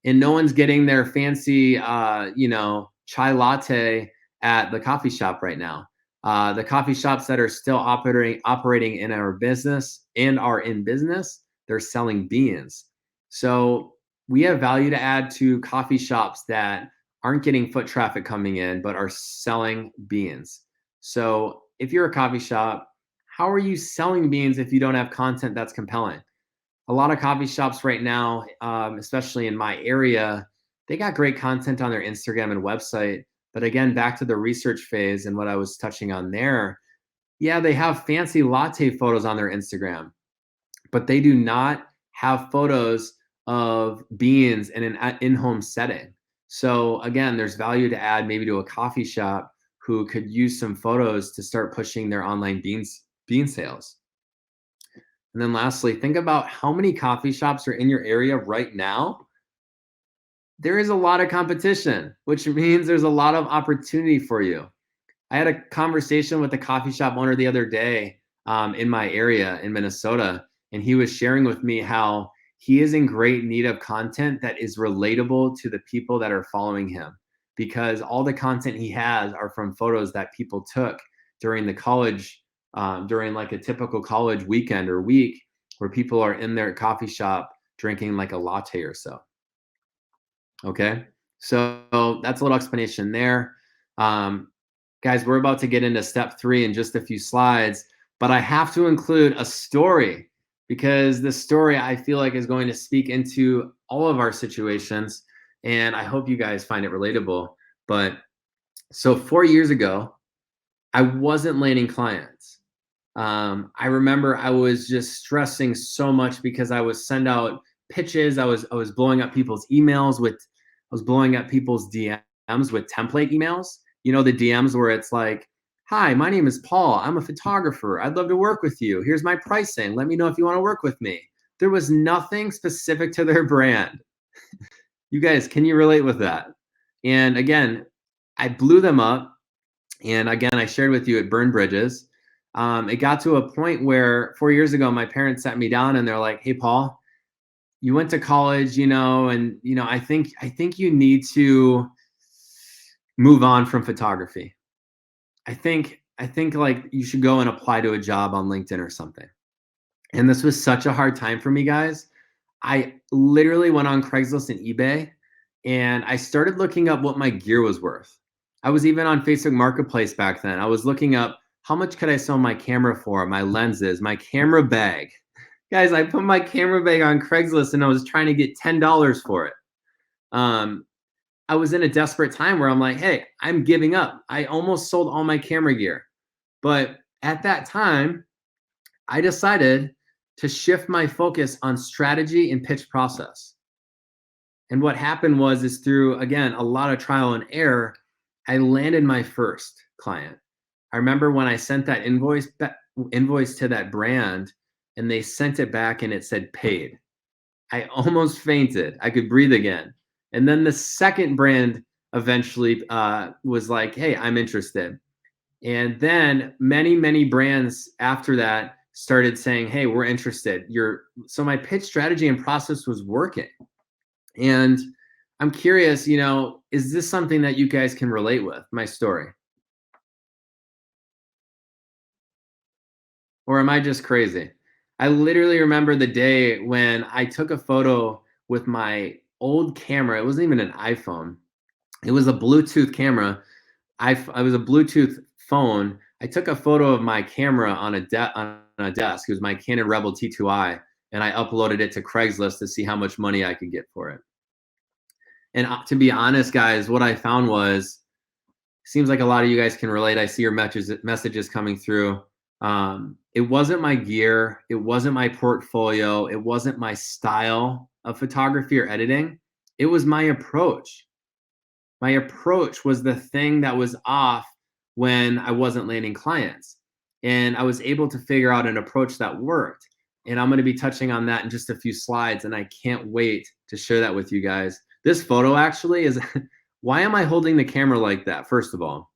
and no one's getting their fancy, chai latte at the coffee shop right now. The coffee shops that are still operating in our business and are in business, they're selling beans. So we have value to add to coffee shops that aren't getting foot traffic coming in, but are selling beans. So if you're a coffee shop, how are you selling beans if you don't have content that's compelling? A lot of coffee shops right now, especially in my area, they got great content on their Instagram and website. But again, back to the research phase and what I was touching on there, yeah, they have fancy latte photos on their Instagram, but they do not have photos of beans in an in-home setting. So again, there's value to add maybe to a coffee shop who could use some photos to start pushing their online bean sales. And then lastly, think about how many coffee shops are in your area right now. There is a lot of competition, which means there's a lot of opportunity for you. I had a conversation with a coffee shop owner the other day in my area in Minnesota, and he was sharing with me how he is in great need of content that is relatable to the people that are following him, because all the content he has are from photos that people took during the college, during like a typical college weekend or week where people are in their coffee shop drinking like a latte or so. Okay, so that's a little explanation there. Guys, we're about to get into step 3 in just a few slides, but I have to include a story because the story I feel like is going to speak into all of our situations, and I hope you guys find it relatable. But so 4 years ago, I wasn't landing clients. I remember I was just stressing so much because I was send out pitches. I was blowing up people's emails I was blowing up people's DMs with template emails. You know, the DMs where it's like, hi, my name is Paul. I'm a photographer. I'd love to work with you. Here's my pricing. Let me know if you want to work with me. There was nothing specific to their brand. You guys, can you relate with that? And again, I blew them up. And again, I shared with you it burned bridges. It got to a point where 4 years ago, my parents sat me down and they're like, "Hey, Paul, you went to college, and I think you need to move on from photography. I think like you should go and apply to a job on LinkedIn or something." And this was such a hard time for me, guys. I literally went on Craigslist and eBay and I started looking up what my gear was worth. I was even on Facebook Marketplace back then. I was looking up how much could I sell my camera for, my lenses, my camera bag. Guys, I put my camera bag on Craigslist and I was trying to get $10 for it. Um, I was in a desperate time where I'm like, hey, I'm giving up. I almost sold all my camera gear. But at that time, I decided to shift my focus on strategy and pitch process. And what happened was is through, again, a lot of trial and error, I landed my first client. I remember when I sent that invoice to that brand and they sent it back and it said paid. I almost fainted. I could breathe again. And then the second brand eventually was like, hey, I'm interested. And then many brands after that started saying, hey, we're interested. So my pitch strategy and process was working. And I'm curious, is this something that you guys can relate with, my story? Or am I just crazy? I literally remember the day when I took a photo with my old camera. It wasn't even an iPhone. It was a Bluetooth camera. I was a Bluetooth phone. I took a photo of my camera on a desk. It was my Canon Rebel T2i, and I uploaded it to Craigslist to see how much money I could get for it. And to be honest, guys, what I found was, seems like a lot of you guys can relate. I see your messages coming through. It wasn't my gear. It wasn't my portfolio. It wasn't my style of photography or editing. It was my approach. My approach was the thing that was off when I wasn't landing clients. And I was able to figure out an approach that worked. And I'm going to be touching on that in just a few slides. And I can't wait to share that with you guys. This photo actually is, why am I holding the camera like that? First of all,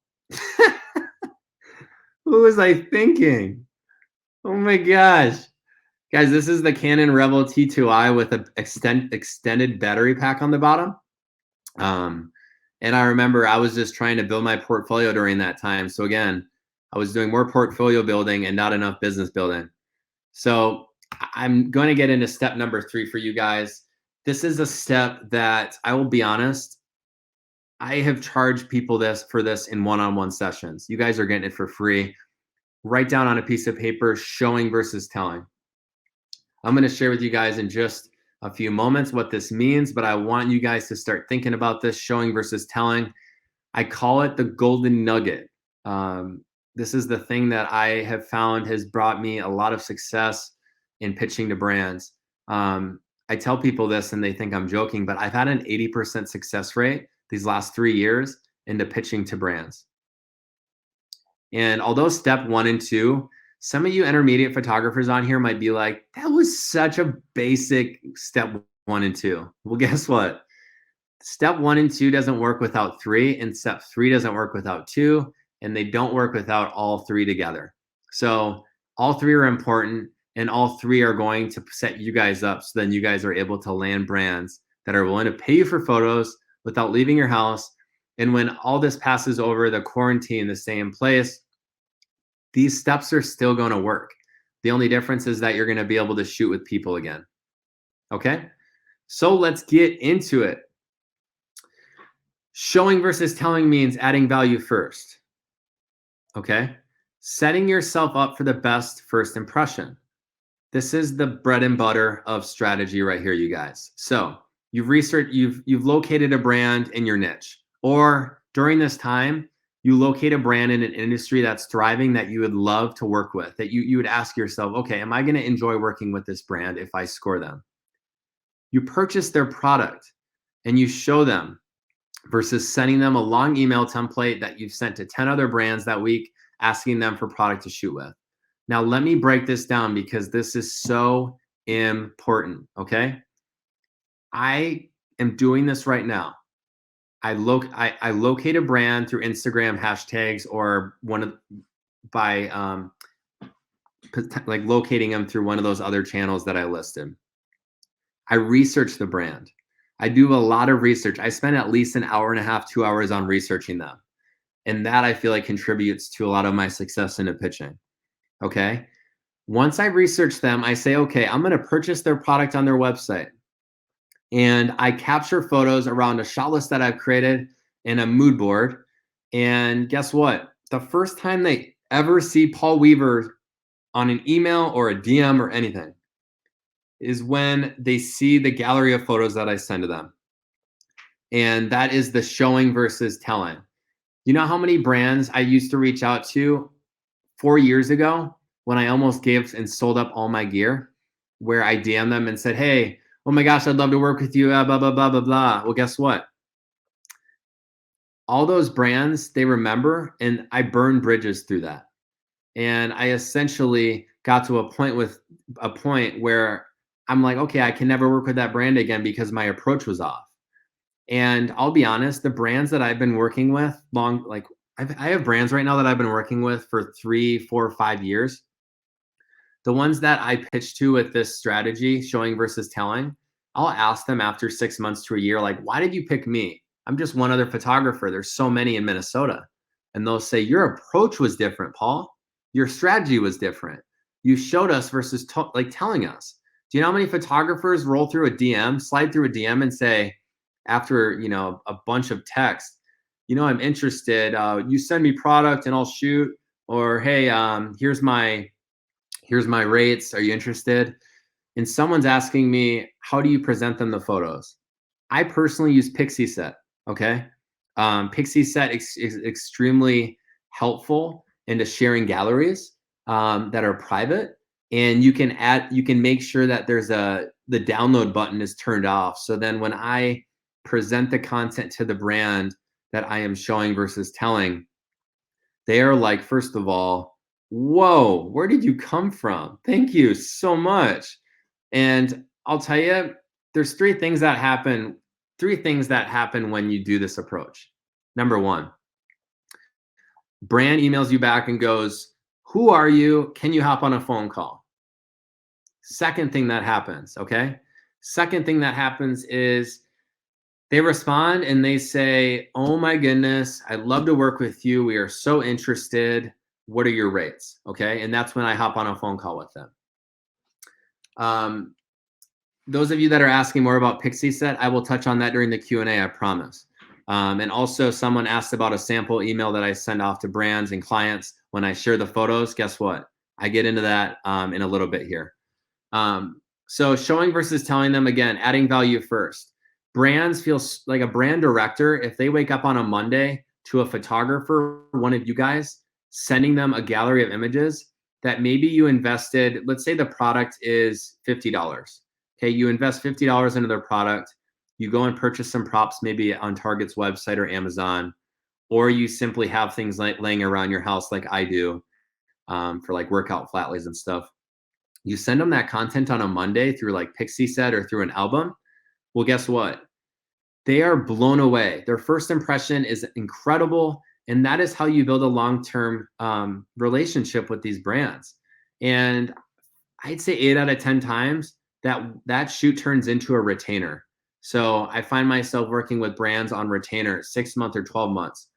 who was I thinking? Oh my gosh. Guys, this is the Canon Rebel T2i with an extended battery pack on the bottom. And I remember I was just trying to build my portfolio during that time. So again, I was doing more portfolio building and not enough business building. So I'm going to get into step number 3 for you guys. This is a step that I will be honest, I have charged people for this in one-on-one sessions. You guys are getting it for free. Write down on a piece of paper, showing versus telling. I'm going to share with you guys in just a few moments what this means, but I want you guys to start thinking about this, showing versus telling. I call it the golden nugget. This is the thing that I have found has brought me a lot of success in pitching to brands. I tell people this and they think I'm joking, but I've had an 80% success rate these last 3 years into pitching to brands. And although step 1 and 2, some of you intermediate photographers on here might be like, that was such a basic step 1 and 2. Well, guess what? Step 1 and 2 doesn't work without 3, and step 3 doesn't work without 2, and they don't work without all 3 together. So all 3 are important, and all 3 are going to set you guys up so then you guys are able to land brands that are willing to pay you for photos without leaving your house. And when all this passes over, the quarantine, the stay in place, these steps are still going to work. The only difference is that you're going to be able to shoot with people again. Okay? So let's get into it. Showing versus telling means adding value first. Okay? Setting yourself up for the best first impression. This is the bread and butter of strategy right here, you guys. So you've researched, you've located a brand in your niche, or during this time, you locate a brand in an industry that's thriving that you would love to work with, that you would ask yourself, okay, am I going to enjoy working with this brand if I score them? You purchase their product and you show them versus sending them a long email template that you've sent to 10 other brands that week, asking them for product to shoot with. Now, let me break this down because this is so important, okay? I am doing this right now. I locate a brand through Instagram hashtags or one of by like locating them through one of those other channels that I listed. I research the brand. I do a lot of research. I spend at least an hour and a half, 2 hours on researching them. And that I feel like contributes to a lot of my success into pitching. Okay. Once I research them, I say, okay, I'm going to purchase their product on their website. And I capture photos around a shot list that I've created in a mood board. And guess what? The first time they ever see Paul Weaver on an email or a DM or anything is when they see the gallery of photos that I send to them. And that is the showing versus telling. You know how many brands I used to reach out to 4 years ago when I almost gave and sold up all my gear, where I DM them and said, hey, oh my gosh, I'd love to work with you, blah, blah, blah, blah, blah. Well, guess what? All those brands, they remember, and I burned bridges through that. And I essentially got to a point where I'm like, okay, I can never work with that brand again because my approach was off. And I'll be honest, the brands that I've been working with I have brands right now that I've been working with for 3, 4, 5 years. The ones that I pitch to with this strategy, showing versus telling, I'll ask them after 6 months to a year, like, why did you pick me? I'm just one other photographer. There's so many in Minnesota. And they'll say, your approach was different, Paul. Your strategy was different. You showed us versus telling us. Do you know how many photographers roll through a DM, slide through a DM and say, after, a bunch of text, I'm interested. You send me product and I'll shoot, or, hey, here's my rates. Are you interested? And someone's asking me, how do you present them the photos? I personally use Pixieset. Okay. Pixieset is extremely helpful into sharing galleries that are private. And you can make sure that the download button is turned off. So then when I present the content to the brand that I am showing versus telling, they are like, first of all, whoa, where did you come from? Thank you so much. And I'll tell you, there's three things that happen when you do this approach. Number one, brand emails you back and goes, who are you? Can you hop on a phone call? Second thing that happens, okay? Second thing that happens is they respond and they say, oh my goodness, I'd love to work with you. We are so interested. What are your rates? Okay. And that's when I hop on a phone call with them. Those of you that are asking more about Pixieset, I will touch on that during the Q&A, I promise. And also someone asked about a sample email that I send off to brands and clients when I share the photos. Guess what? I get into that in a little bit here. So showing versus telling them, again, adding value first. Brands feel like a brand director, if they wake up on a Monday to a photographer, one of you guys, sending them a gallery of images that maybe you invested, let's say the product is $50. Okay, you invest $50 into their product. You go and purchase some props, maybe on Target's website or Amazon, or you simply have things like laying around your house like I do for like workout flat lays and stuff. You send them that content on a Monday through like Pixieset or through an album. Well, guess what? They are blown away. Their first impression is incredible. And that is how you build a long-term relationship with these brands. And I'd say 8 out of 10 times that shoot turns into a retainer. So I find myself working with brands on retainer 6 months or 12 months,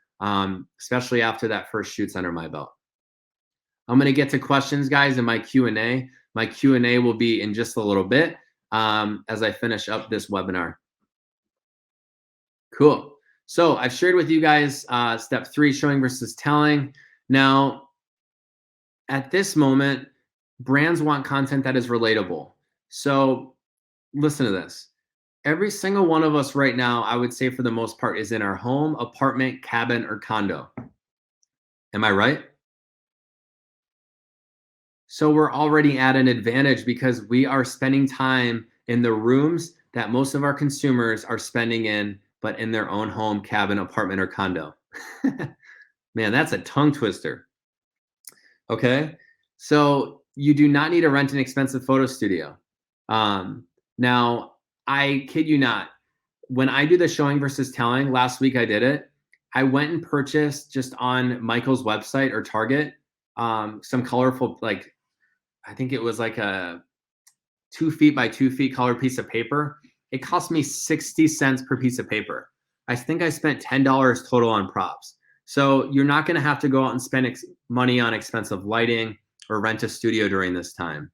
especially after that first shoot's under my belt. I'm going to get to questions, guys, in my Q&A. My Q&A will be in just a little bit as I finish up this webinar. Cool. So I've shared with you guys step 3, showing versus telling. Now, at this moment, brands want content that is relatable. So listen to this. Every single one of us right now, I would say for the most part, is in our home, apartment, cabin, or condo. Am I right? So we're already at an advantage because we are spending time in the rooms that most of our consumers are spending in, but in their own home, cabin, apartment, or condo. Man, that's a tongue twister. Okay. So you do not need to rent an expensive photo studio. Now, I kid you not, when I do the showing versus telling, last week I did it. I went and purchased just on Michael's website or Target some colorful, like I think it was like a 2 feet by 2 feet color piece of paper. It cost me 60 cents per piece of paper. I think I spent $10 total on props. So you're not going to have to go out and spend money on expensive lighting or rent a studio during this time.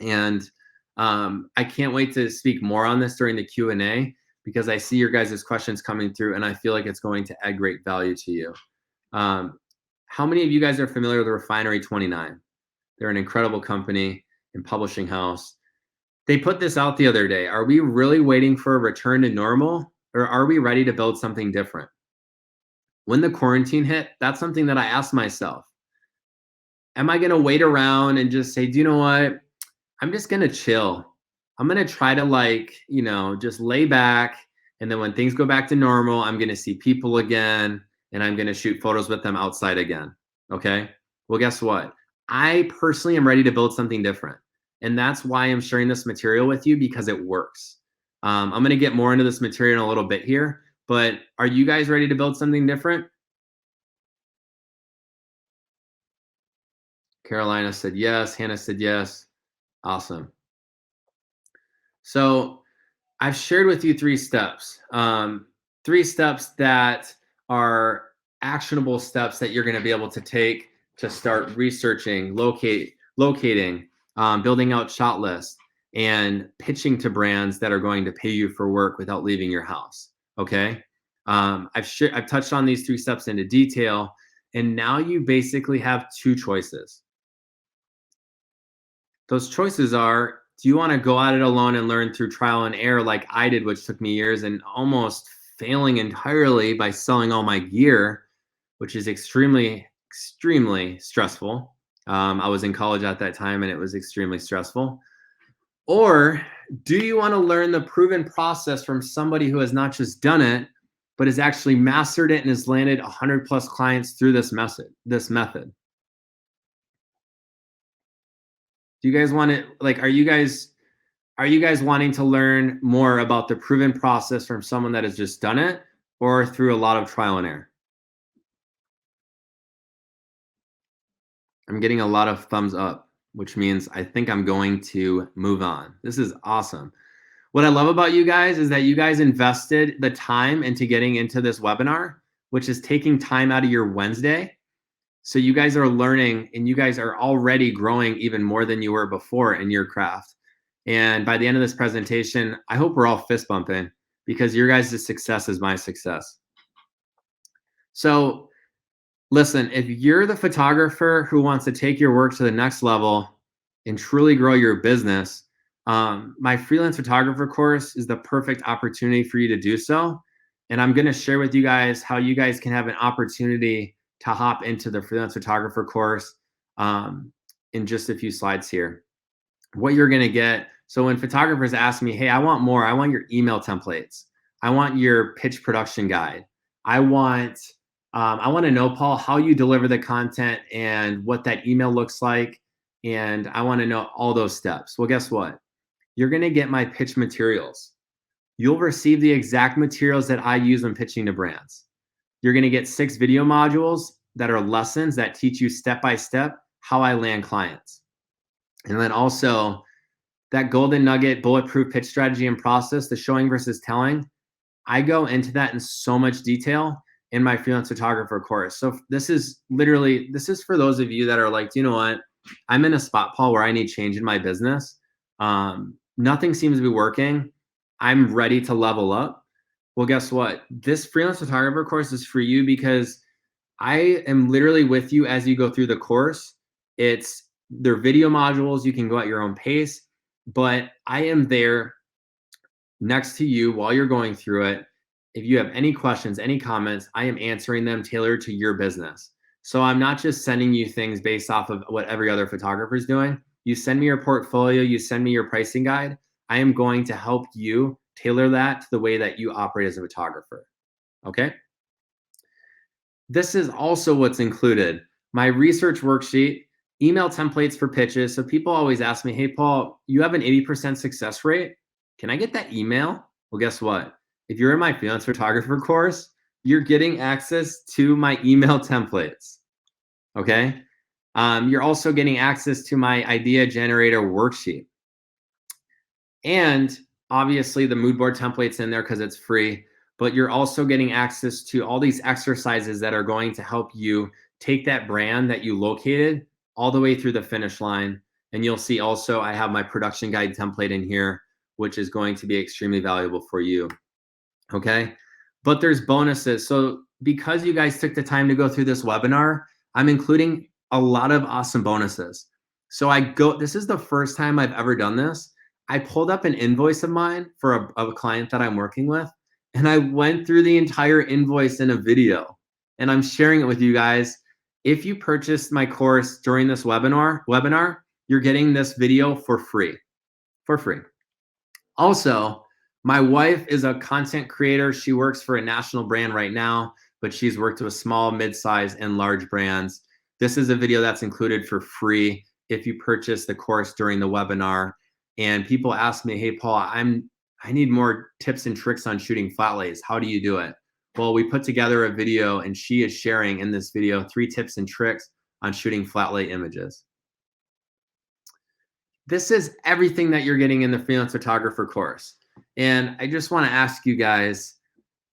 And I can't wait to speak more on this during the Q&A because I see your guys' questions coming through and I feel like it's going to add great value to you. How many of you guys are familiar with Refinery 29? They're an incredible company and publishing house. They put this out the other day. Are we really waiting for a return to normal, or are we ready to build something different? When the quarantine hit, that's something that I asked myself. Am I going to wait around and just say, do you know what? I'm just going to chill. I'm going to try to just lay back. And then when things go back to normal, I'm going to see people again and I'm going to shoot photos with them outside again. Okay. Well, guess what? I personally am ready to build something different. And that's why I'm sharing this material with you, because it works. I'm going to get more into this material in a little bit here, but are you guys ready to build something different? Carolina said yes. Hannah said yes. Awesome. So I've shared with you 3 steps. 3 steps that are actionable steps that you're going to be able to take to start researching, locating, building out shot lists, and pitching to brands that are going to pay you for work without leaving your house. Okay. I've touched on these 3 steps into detail, and now you basically have 2 choices. Those choices are, do you want to go at it alone and learn through trial and error like I did, which took me years and almost failing entirely by selling all my gear, which is extremely, extremely stressful. I was in college at that time and it was extremely stressful. Or do you want to learn the proven process from somebody who has not just done it, but has actually mastered it and has landed 100+ clients through this method? Do you guys want to, are you guys wanting to learn more about the proven process from someone that has just done it, or through a lot of trial and error? I'm getting a lot of thumbs up, which means I think I'm going to move on. This is awesome. What I love about you guys is that you guys invested the time into getting into this webinar, which is taking time out of your Wednesday. So you guys are learning and you guys are already growing even more than you were before in your craft. And by the end of this presentation, I hope we're all fist bumping, because your guys' success is my success. So listen, if you're the photographer who wants to take your work to the next level and truly grow your business, my freelance photographer course is the perfect opportunity for you to do so. And I'm going to share with you guys how you guys can have an opportunity to hop into the freelance photographer course in just a few slides here. What you're going to get. So when photographers ask me, hey, I want more, I want your email templates, I want your pitch production guide, I want to know, Paul, how you deliver the content and what that email looks like. And I want to know all those steps. Well, guess what? You're going to get my pitch materials. You'll receive the exact materials that I use when pitching to brands. You're going to get 6 video modules that are lessons that teach you step-by-step how I land clients. And then also that golden nugget, bulletproof pitch strategy and process, the showing versus telling, I go into that in so much detail in my freelance photographer course. So this is for those of you that are like, you know what, I'm in a spot, Paul, where I need change in my business. Nothing seems to be working. I'm ready to level up. Well, guess what? This freelance photographer course is for you, because I am literally with you as you go through the course. They're video modules. You can go at your own pace, but I am there next to you while you're going through it. If you have any questions, any comments, I am answering them tailored to your business. So I'm not just sending you things based off of what every other photographer is doing. You send me your portfolio, you send me your pricing guide. I am going to help you tailor that to the way that you operate as a photographer. Okay? This is also what's included. My research worksheet, email templates for pitches. So people always ask me, hey, Paul, you have an 80% success rate. Can I get that email? Well, guess what? if you're in my freelance photographer course, you're getting access to my email templates. Okay. You're also getting access to my idea generator worksheet. And obviously the mood board template's in there because it's free, but you're also getting access to all these exercises that are going to help you take that brand that you located all the way through the finish line. And you'll see also I have my production guide template in here, which is going to be extremely valuable for you. Okay. But there's bonuses. So because you guys took the time to go through this webinar, I'm including a lot of awesome bonuses. So this is the first time I've ever done this. I pulled up an invoice of mine for a client that I'm working with, and I went through the entire invoice in a video, and I'm sharing it with you guys. If you purchased my course during this webinar, you're getting this video for free. Also, my wife is a content creator. She works for a national brand right now, but she's worked with small, mid-size, and large brands. This is a video that's included for free if you purchase the course during the webinar. And people ask me, hey, Paul, I need more tips and tricks on shooting flat lays. How do you do it? Well, we put together a video, and she is sharing in this video 3 tips and tricks on shooting flat lay images. This is everything that you're getting in the freelance photographer course. And I just want to ask you guys,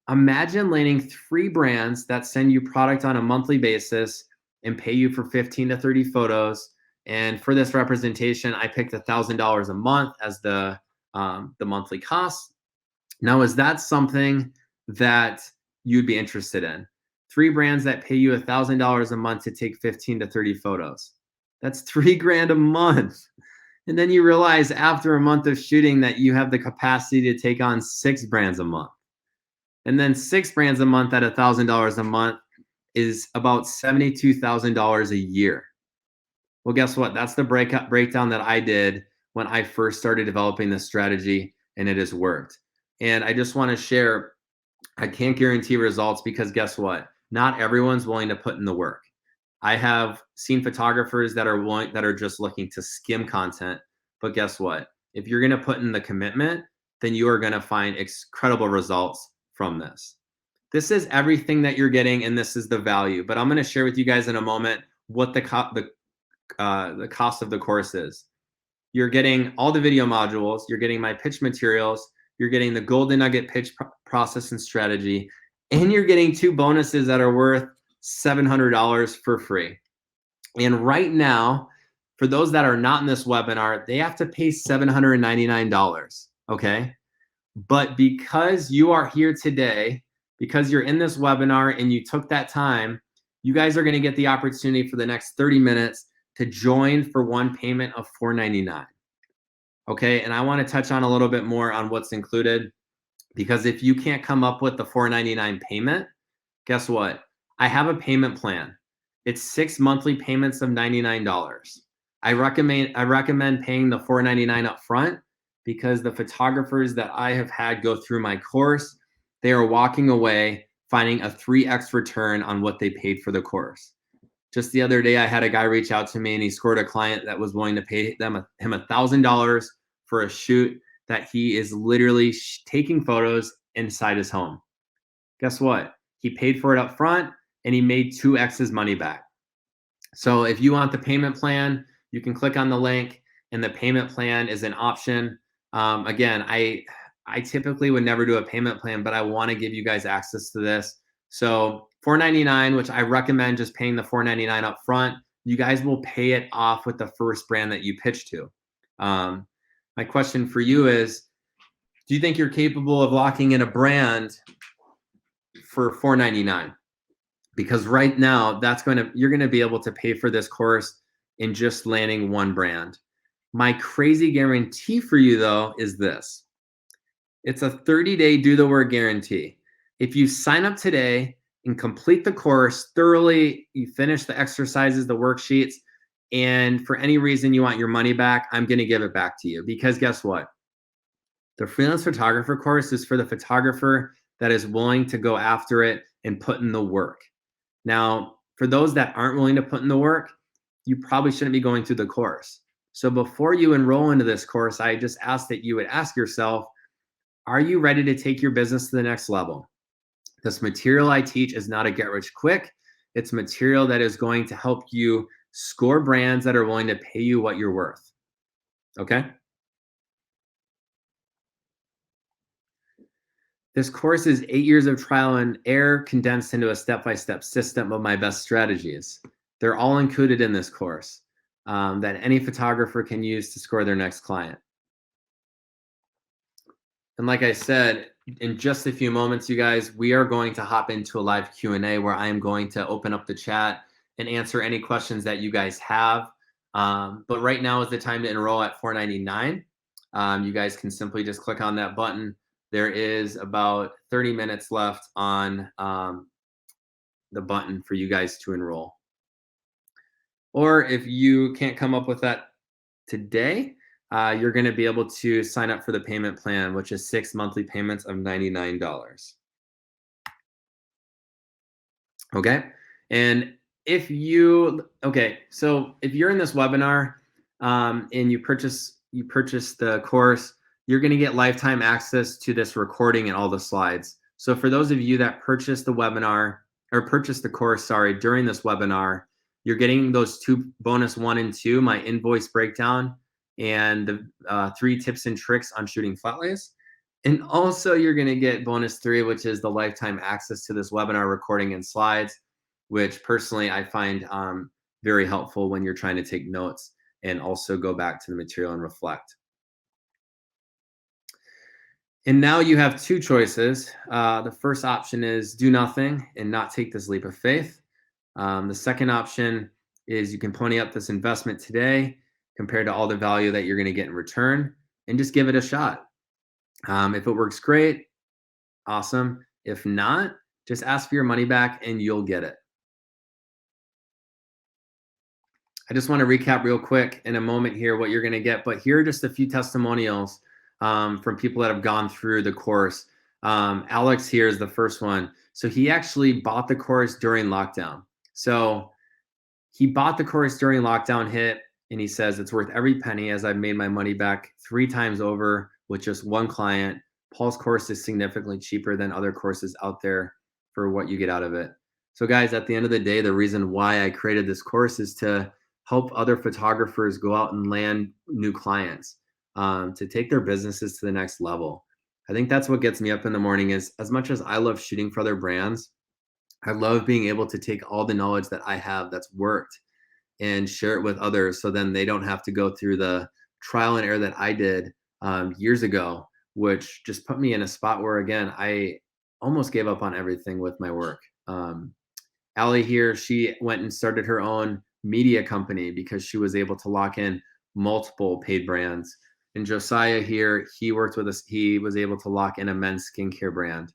imagine landing 3 brands that send you product on a monthly basis and pay you for 15 to 30 photos. And for this representation, I picked $1,000 a month as the monthly cost. Now, is that something that you'd be interested in? 3 brands that pay you $1,000 a month to take 15 to 30 photos. That's $3,000 a month. And then you realize after a month of shooting that you have the capacity to take on 6 brands a month. And then 6 brands a month at $1,000 a month is about $72,000 a year. Well, guess what? That's the breakdown that I did when I first started developing this strategy, and it has worked. And I just want to share, I can't guarantee results because guess what? Not everyone's willing to put in the work. I have seen photographers that are just looking to skim content, but guess what? If you're going to put in the commitment, then you are going to find incredible results from this. This is everything that you're getting, and this is the value. But I'm going to share with you guys in a moment what the cost of the course is. You're getting all the video modules. You're getting my pitch materials. You're getting the golden nugget pitch process and strategy, and you're getting 2 bonuses that are worth $700 for free. And right now, for those that are not in this webinar, they have to pay $799, okay? But because you are here today, because you're in this webinar and you took that time, you guys are gonna get the opportunity for the next 30 minutes to join for one payment of $499, okay? And I wanna touch on a little bit more on what's included, because if you can't come up with the $499 payment, guess what? I have a payment plan. It's 6 monthly payments of $99. I recommend paying the $499 up front because the photographers that I have had go through my course, they are walking away finding a 3x return on what they paid for the course. Just the other day, I had a guy reach out to me and he scored a client that was willing to pay him $1,000 for a shoot that he is literally taking photos inside his home. Guess what? He paid for it up front and he made 2x his money back. So if you want the payment plan, you can click on the link, and the payment plan is an option. Again, I typically would never do a payment plan, but I want to give you guys access to this. So $499, which I recommend just paying the $499 up front. You guys will pay it off with the first brand that you pitch to. My question for you is, do you think you're capable of locking in a brand for $499? Because right now, you're gonna be able to pay for this course in just landing one brand. My crazy guarantee for you though is this. It's a 30-day do the work guarantee. If you sign up today and complete the course thoroughly, you finish the exercises, the worksheets, and for any reason you want your money back, I'm gonna give it back to you. Because guess what? The freelance photographer course is for the photographer that is willing to go after it and put in the work. Now, for those that aren't willing to put in the work, you probably shouldn't be going through the course. So before you enroll into this course, I just ask that you would ask yourself, Are you ready to take your business to the next level? This material I teach is not a get rich quick. It's material that is going to help you score brands that are willing to pay you what you're worth. Okay? This course is 8 years of trial and error condensed into a step-by-step system of my best strategies. They're all included in this course that any photographer can use to score their next client. And like I said, in just a few moments, you guys, we are going to hop into a live Q&A where I am going to open up the chat and answer any questions that you guys have. But right now is the time to enroll at $4.99. You guys can simply just click on that button. There is about 30 minutes left on the button for you guys to enroll. Or if you can't come up with that today, you're going to be able to sign up for the payment plan, which is 6 monthly payments of $99. Okay. And if you, okay, so if you're in this webinar and you purchase the course, you're going to get lifetime access to this recording and all the slides. So for those of you that purchased the webinar or purchased the course, sorry, during this webinar, you're getting those two bonus 1 and 2, my invoice breakdown and the 3 tips and tricks on shooting flat lays. And also you're going to get bonus 3, which is the lifetime access to this webinar recording and slides, which personally I find very helpful when you're trying to take notes and also go back to the material and reflect. And now you have 2 choices. The first option is do nothing and not take this leap of faith. The second option is you can pony up this investment today compared to all the value that you're going to get in return and just give it a shot. If it works, great, awesome. If not, just ask for your money back and you'll get it. I just want to recap real quick in a moment here what you're going to get, but here are just a few testimonials from people that have gone through the course. Alex here is the first one. So he actually bought the course during lockdown. So he bought the course during lockdown hit, and he says it's worth every penny as I've made my money back 3 times over with just 1 client. Paul's course is significantly cheaper than other courses out there for what you get out of it. So guys, at the end of the day, the reason why I created this course is to help other photographers go out and land new clients, to take their businesses to the next level. I think that's what gets me up in the morning is as much as I love shooting for other brands, I love being able to take all the knowledge that I have that's worked and share it with others so then they don't have to go through the trial and error that I did years ago, which just put me in a spot where, again, I almost gave up on everything with my work. Allie here, she went and started her own media company because she was able to lock in multiple paid brands. And Josiah here, he worked with us. He was able to lock in a men's skincare brand.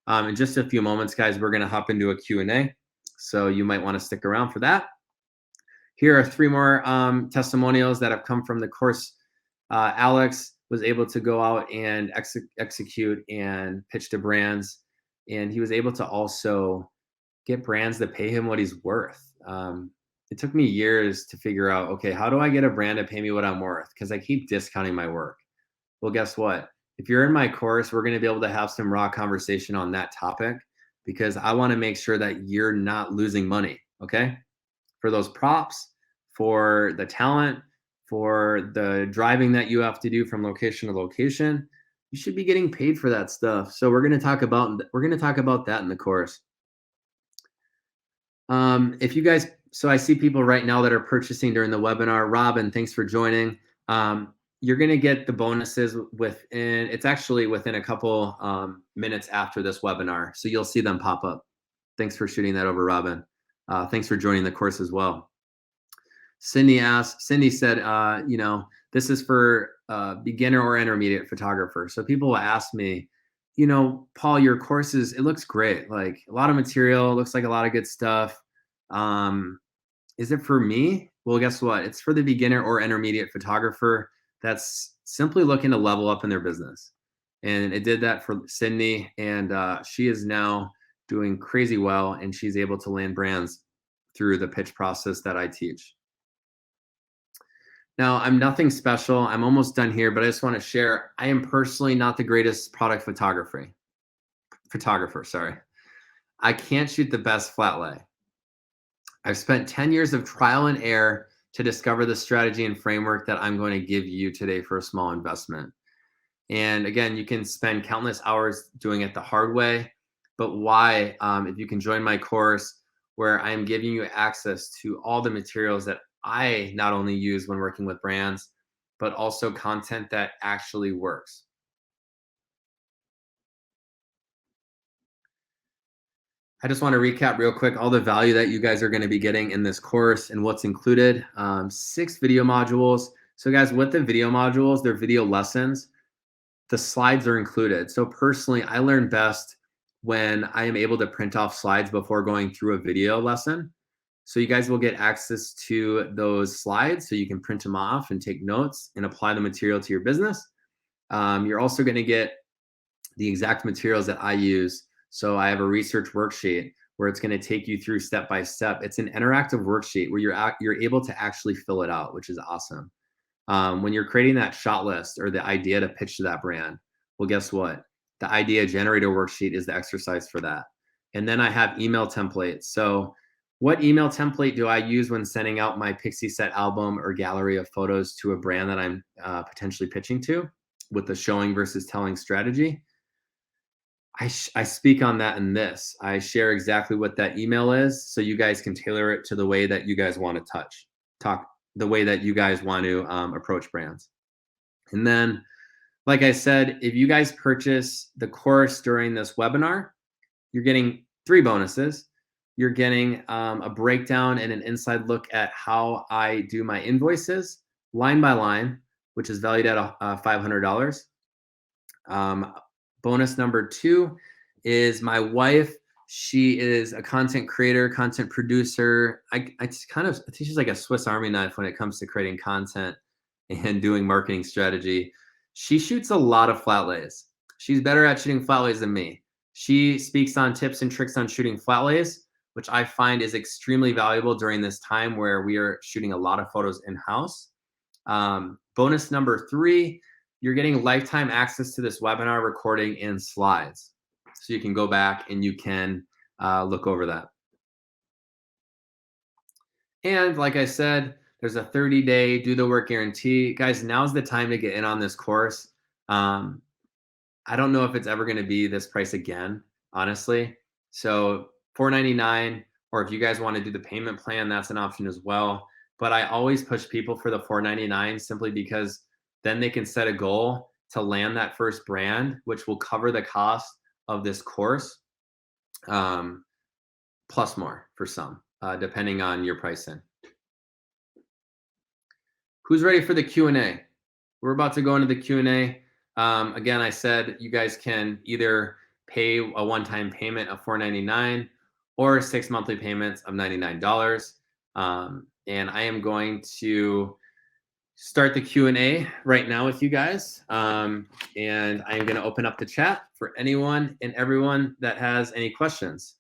In just a few moments, guys, we're going to hop into a Q&A. So you might want to stick around for that. Here are 3 more testimonials that have come from the course. Alex was able to go out and execute and pitch to brands. And he was able to also get brands that pay him what he's worth. It took me years to figure out, okay, how do I get a brand to pay me what I'm worth? Because I keep discounting my work. Well, guess what? If you're in my course, we're going to be able to have some raw conversation on that topic because I want to make sure that you're not losing money, okay? For those props, for the talent, for the driving that you have to do from location to location, you should be getting paid for that stuff. So we're going to talk about that in the course. If you guys, so I see people right now that are purchasing during the webinar. Robin, thanks for joining. You're going to get the bonuses it's actually within a couple minutes after this webinar. So you'll see them pop up. Thanks for shooting that over, Robin. Thanks for joining the course as well. Cindy said, this is for beginner or intermediate photographer. So people will ask me, Paul, your courses, it looks great. Like a lot of material, looks like a lot of good stuff. Is it for me? Well, guess what? It's for the beginner or intermediate photographer that's simply looking to level up in their business. And it did that for Sydney, and she is now doing crazy well, and she's able to land brands through the pitch process that I teach. Now, I'm nothing special. I'm almost done here, but I just want to share. I am personally not the greatest product photographer, sorry. I can't shoot the best flat lay. I've spent 10 years of trial and error to discover the strategy and framework that I'm going to give you today for a small investment. And again, you can spend countless hours doing it the hard way. But why, if you can join my course where I am giving you access to all the materials that I not only use when working with brands, but also content that actually works. I just want to recap real quick all the value that you guys are going to be getting in this course and what's included. 6 video modules. So guys, with the video modules, they're video lessons. The slides are included. So personally, I learn best when I am able to print off slides before going through a video lesson. So you guys will get access to those slides so you can print them off and take notes and apply the material to your business. You're also going to get the exact materials that I use. So I have a research worksheet where it's going to take you through step by step. It's an interactive worksheet where you're able to actually fill it out, which is awesome. When you're creating that shot list or the idea to pitch to that brand, well, guess what? The idea generator worksheet is the exercise for that. And then I have email templates. So what email template do I use when sending out my Pixie Set album or gallery of photos to a brand that I'm potentially pitching to with the showing versus telling strategy? I speak on that in this. I share exactly what that email is so you guys can tailor it to the way that you guys want to talk, the way that you guys want to approach brands. And then, like I said, if you guys purchase the course during this webinar, you're getting 3 bonuses. You're getting a breakdown and an inside look at how I do my invoices line by line, which is valued at $500. Bonus number 2 is my wife. She is a content creator, content producer. I think she's like a Swiss Army knife when it comes to creating content and doing marketing strategy. She shoots a lot of flat lays. She's better at shooting flat lays than me. She speaks on tips and tricks on shooting flat lays, which I find is extremely valuable during this time where we are shooting a lot of photos in-house. Bonus number 3, you're getting lifetime access to this webinar recording and slides. So you can go back and you can look over that. And like I said, there's a 30-day do the work guarantee. Guys, now's the time to get in on this course. I don't know if it's ever going to be this price again, honestly. So $499, or if you guys want to do the payment plan, that's an option as well. But I always push people for the $499 simply because then they can set a goal to land that first brand, which will cover the cost of this course, plus more for some, depending on your pricing. Who's ready for the Q&A? We're about to go into the Q&A. Again, I said you guys can either pay a one-time payment of $499 or 6 monthly payments of $99. And I am going to start the Q&A right now with you guys. And I'm going to open up the chat for anyone and everyone that has any questions.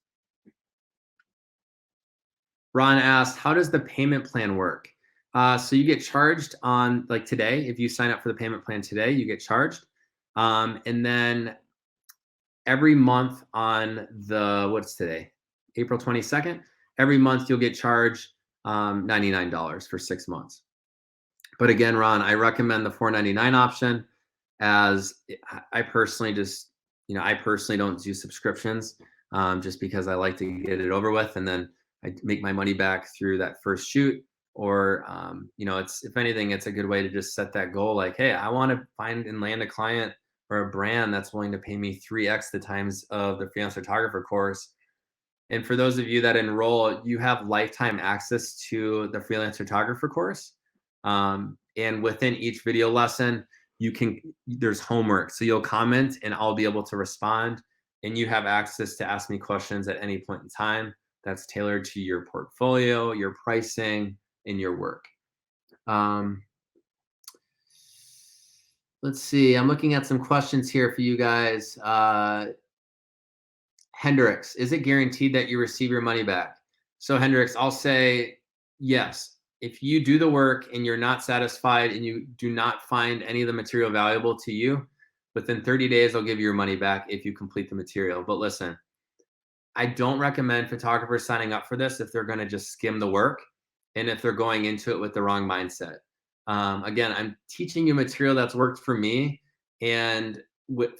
Ron asked, how does the payment plan work? So you get charged on, like today, if you sign up for the payment plan today, you get charged. And then every month on what's today? April 22nd. Every month you'll get charged $99 for 6 months. But again, Ron, I recommend the $499 option, as I personally don't do subscriptions just because I like to get it over with and then I make my money back through that first shoot. Or it's, if anything, it's a good way to just set that goal. Like, hey, I want to find and land a client or a brand that's willing to pay me 3x the times of the freelance photographer course. And for those of you that enroll, you have lifetime access to the freelance photographer course. And within each video lesson, there's homework. So you'll comment and I'll be able to respond, and you have access to ask me questions at any point in time that's tailored to your portfolio, your pricing, and your work. Let's see, I'm looking at some questions here for you guys. Hendrix, is it guaranteed that you receive your money back? So Hendrix, I'll say yes. if you do the work and you're not satisfied and you do not find any of the material valuable to you, within 30 days, I'll give you your money back if you complete the material. But listen, I don't recommend photographers signing up for this if they're going to just skim the work and if they're going into it with the wrong mindset. Again, I'm teaching you material that's worked for me and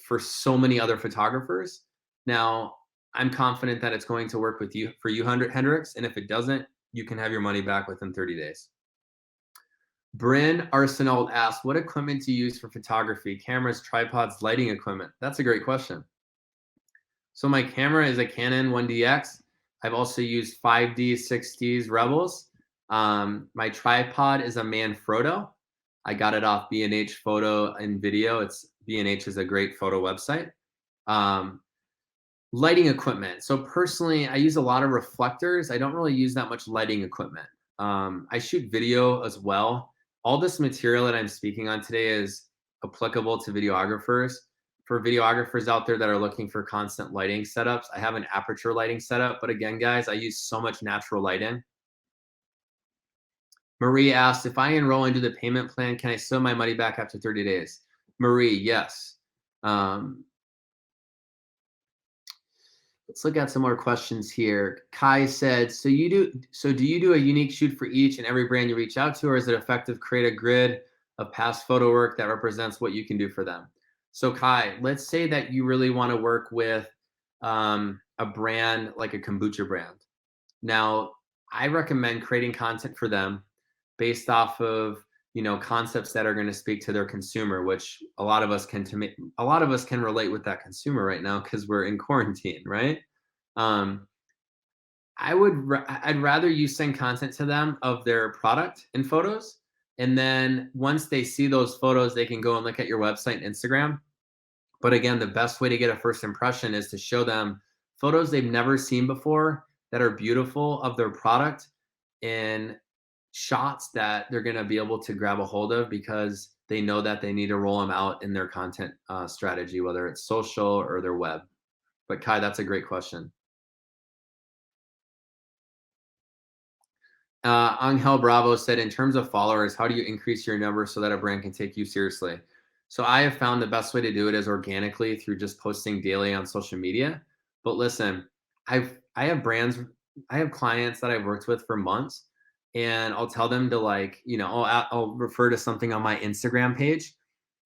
for so many other photographers. Now, I'm confident that it's going to work with you for you, Hendricks. And if it doesn't, you can have your money back within 30 days. Bryn Arsenault asked, what equipment do you use for photography? Cameras, tripods, lighting equipment? That's a great question. So my camera is a Canon 1DX. I've also used 5D, 6Ds Rebels. My tripod is a Manfrotto. I got it off B&H Photo and Video. B&H is a great photo website. Lighting equipment. So personally, I use a lot of reflectors. I don't really use that much lighting equipment. I shoot video as well. All this material that I'm speaking on today is applicable to videographers. For videographers out there that are looking for constant lighting setups, I have an aperture lighting setup. But again, guys, I use so much natural lighting. Marie asked, if I enroll into the payment plan, can I still my money back after 30 days? Marie, yes. Let's look at some more questions here. Kai said, do you do a unique shoot for each and every brand you reach out to, or is it effective create a grid of past photo work that represents what you can do for them? So Kai, let's say that you really want to work with a brand like a kombucha brand. Now, I recommend creating content for them based off of concepts that are going to speak to their consumer, which a lot of us can relate with that consumer right now because we're in quarantine, right? I'd rather you send content to them of their product and photos, and then once they see those photos, they can go and look at your website and Instagram. But again, the best way to get a first impression is to show them photos they've never seen before that are beautiful of their product in shots that they're going to be able to grab a hold of because they know that they need to roll them out in their content strategy, whether it's social or their web. But Kai, that's a great question. Angel Bravo said, in terms of followers, how do you increase your numbers so that a brand can take you seriously? So I have found the best way to do it is organically through just posting daily on social media. But listen, I have clients that I've worked with for months, and I'll tell them to I'll refer to something on my Instagram page,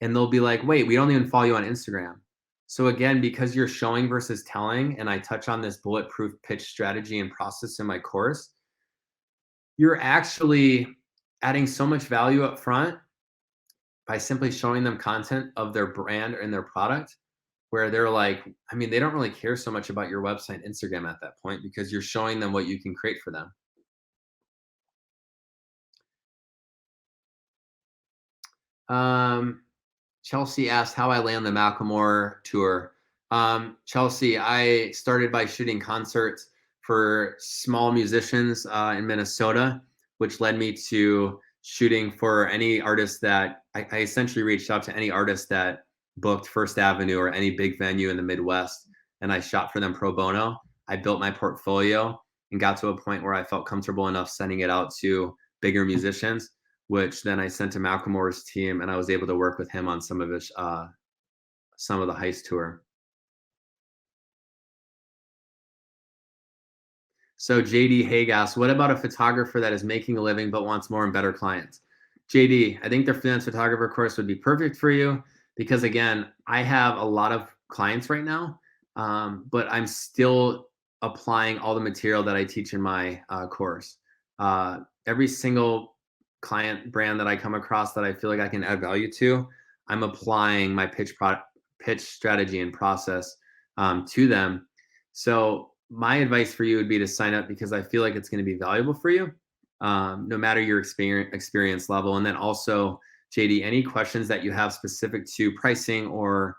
and they'll be like, wait, we don't even follow you on Instagram. So again, because you're showing versus telling, and I touch on this bulletproof pitch strategy and process in my course, you're actually adding so much value up front by simply showing them content of their brand and their product where they're like, they don't really care so much about your website and Instagram at that point because you're showing them what you can create for them. Chelsea asked how I land the Macklemore tour. Chelsea, I started by shooting concerts for small musicians in Minnesota, which led me to shooting for any artist that I essentially reached out to any artist that booked First Avenue or any big venue in the Midwest, and I shot for them pro bono. I built my portfolio and got to a point where I felt comfortable enough sending it out to bigger musicians, which then I sent to Macklemore's team, and I was able to work with him on some of the Heist tour. So JD Haig asks, what about a photographer that is making a living but wants more and better clients? JD, I think the freelance photographer course would be perfect for you because again, I have a lot of clients right now, but I'm still applying all the material that I teach in my course. Every single client brand that I come across that I feel like I can add value to, I'm applying my pitch strategy and process to them. So my advice for you would be to sign up because I feel like it's going to be valuable for you, no matter your experience level. And then also, JD, any questions that you have specific to pricing or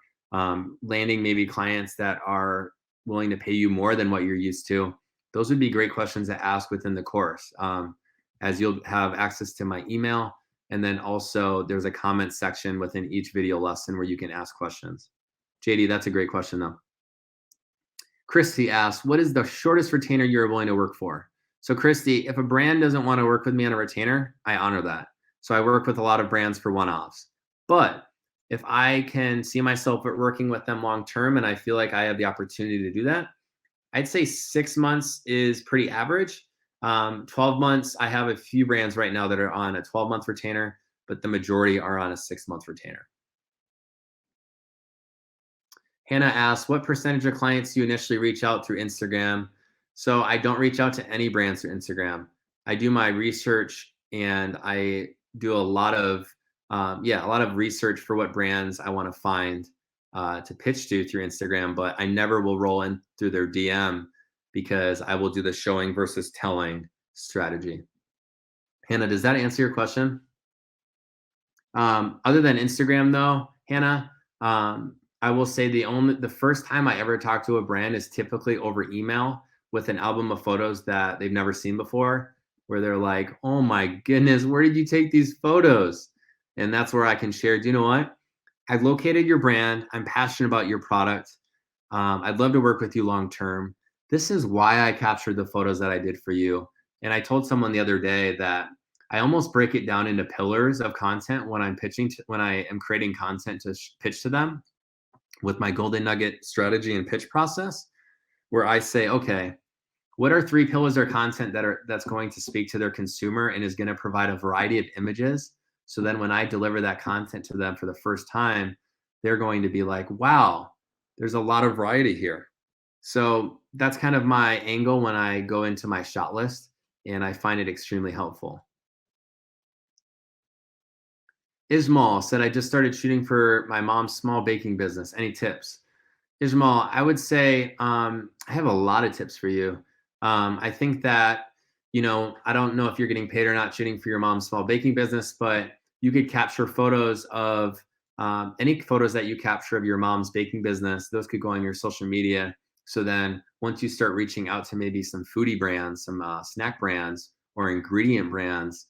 landing maybe clients that are willing to pay you more than what you're used to, those would be great questions to ask within the course, as you'll have access to my email. And then also there's a comment section within each video lesson where you can ask questions. JD, that's a great question though. Christy asks, what is the shortest retainer you're willing to work for? So Christy, if a brand doesn't want to work with me on a retainer, I honor that. So I work with a lot of brands for one-offs. But if I can see myself at working with them long term and I feel like I have the opportunity to do that, I'd say 6 months is pretty average. 12 months, I have a few brands right now that are on a 12-month retainer, but the majority are on a 6-month retainer. Hannah asks, what percentage of clients do you initially reach out through Instagram? So I don't reach out to any brands through Instagram. I do my research and I do a lot of research for what brands I want to find to pitch to through Instagram, but I never will roll in through their DM because I will do the showing versus telling strategy. Hannah, does that answer your question? Other than Instagram though, Hannah, I will say the first time I ever talk to a brand is typically over email with an album of photos that they've never seen before, where they're like, oh my goodness, where did you take these photos? And that's where I can share, do you know what? I've located your brand. I'm passionate about your product. I'd love to work with you long term. This is why I captured the photos that I did for you. And I told someone the other day that I almost break it down into pillars of content when I'm when I am creating content to pitch to them with my golden nugget strategy and pitch process, where I say, okay, what are 3 pillars of content that's going to speak to their consumer and is going to provide a variety of images? So then when I deliver that content to them for the first time, they're going to be like, wow, there's a lot of variety here. So that's kind of my angle when I go into my shot list, and I find it extremely helpful. Ismail said, I just started shooting for my mom's small baking business. Any tips? Ismail, I would say I have a lot of tips for you. I think that, I don't know if you're getting paid or not shooting for your mom's small baking business, but you could capture photos of any photos that you capture of your mom's baking business. Those could go on your social media. So then once you start reaching out to maybe some foodie brands, some snack brands or ingredient brands,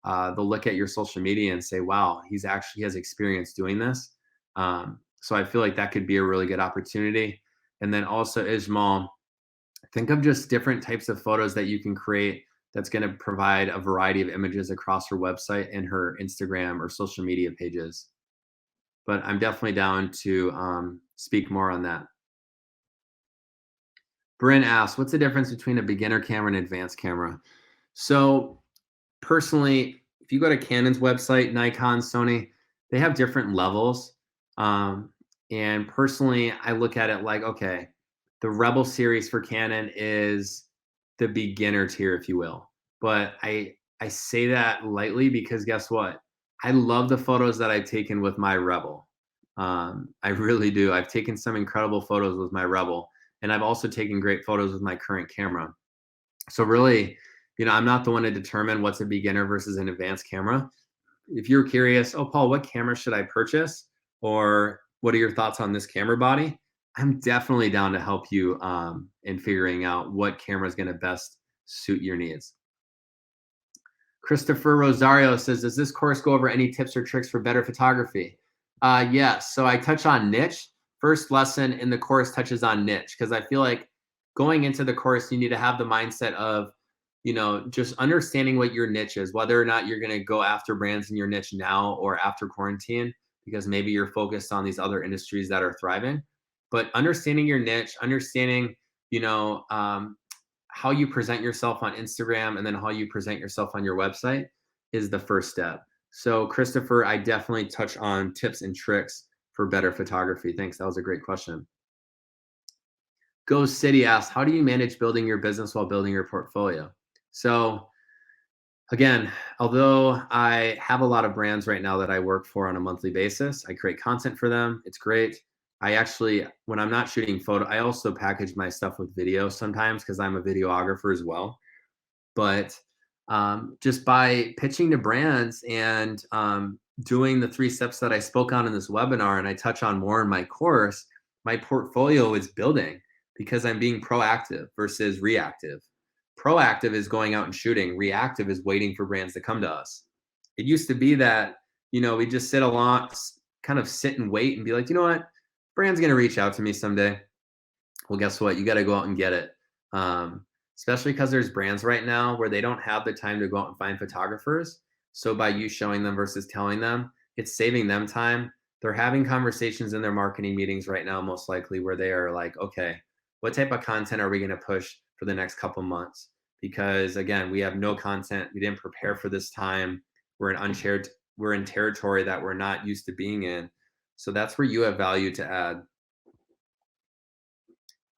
they'll look at your social media and say, wow, he has experience doing this. So I feel like that could be a really good opportunity. And then also, Ismail, think of just different types of photos that you can create that's going to provide a variety of images across her website and her Instagram or social media pages. But I'm definitely down to speak more on that. Bryn asks, what's the difference between a beginner camera and an advanced camera? So personally, if you go to Canon's website, Nikon, Sony, they have different levels. And personally, I look at it like, okay, the Rebel series for Canon is the beginner tier, if you will. But I say that lightly because guess what? I love the photos that I've taken with my Rebel. I really do. I've taken some incredible photos with my Rebel, and I've also taken great photos with my current camera. So really, I'm not the one to determine what's a beginner versus an advanced camera. If you're curious, oh, Paul, what camera should I purchase? Or what are your thoughts on this camera body? I'm definitely down to help you in figuring out what camera is going to best suit your needs. Christopher Rosario says, does this course go over any tips or tricks for better photography? Yes. So I touch on niche. First lesson in the course touches on niche because I feel like going into the course, you need to have the mindset of, just understanding what your niche is, whether or not you're going to go after brands in your niche now or after quarantine, because maybe you're focused on these other industries that are thriving. But understanding your niche, understanding, how you present yourself on Instagram and then how you present yourself on your website is the first step. So Christopher, I definitely touch on tips and tricks for better photography. Thanks. That was a great question. Go City asks, how do you manage building your business while building your portfolio? So again, although I have a lot of brands right now that I work for on a monthly basis, I create content for them. It's great. I actually, when I'm not shooting photo, I also package my stuff with video sometimes because I'm a videographer as well. But just by pitching to brands and doing the 3 steps that I spoke on in this webinar, and I touch on more in my course, my portfolio is building because I'm being proactive versus reactive. Proactive is going out and shooting. Reactive is waiting for brands to come to us. It used to be that, we just sit along, kind of sit and wait and be like, you know what? Brand's going to reach out to me someday. Well, guess what? You got to go out and get it. especially because there's brands right now where they don't have the time to go out and find photographers. So by you showing them versus telling them, it's saving them time. They're having conversations in their marketing meetings right now, most likely, where they are like, okay, what type of content are we going to push for the next couple months? Because again, we have no content. We didn't prepare for this time. We're in territory that we're not used to being in. So that's where you have value to add.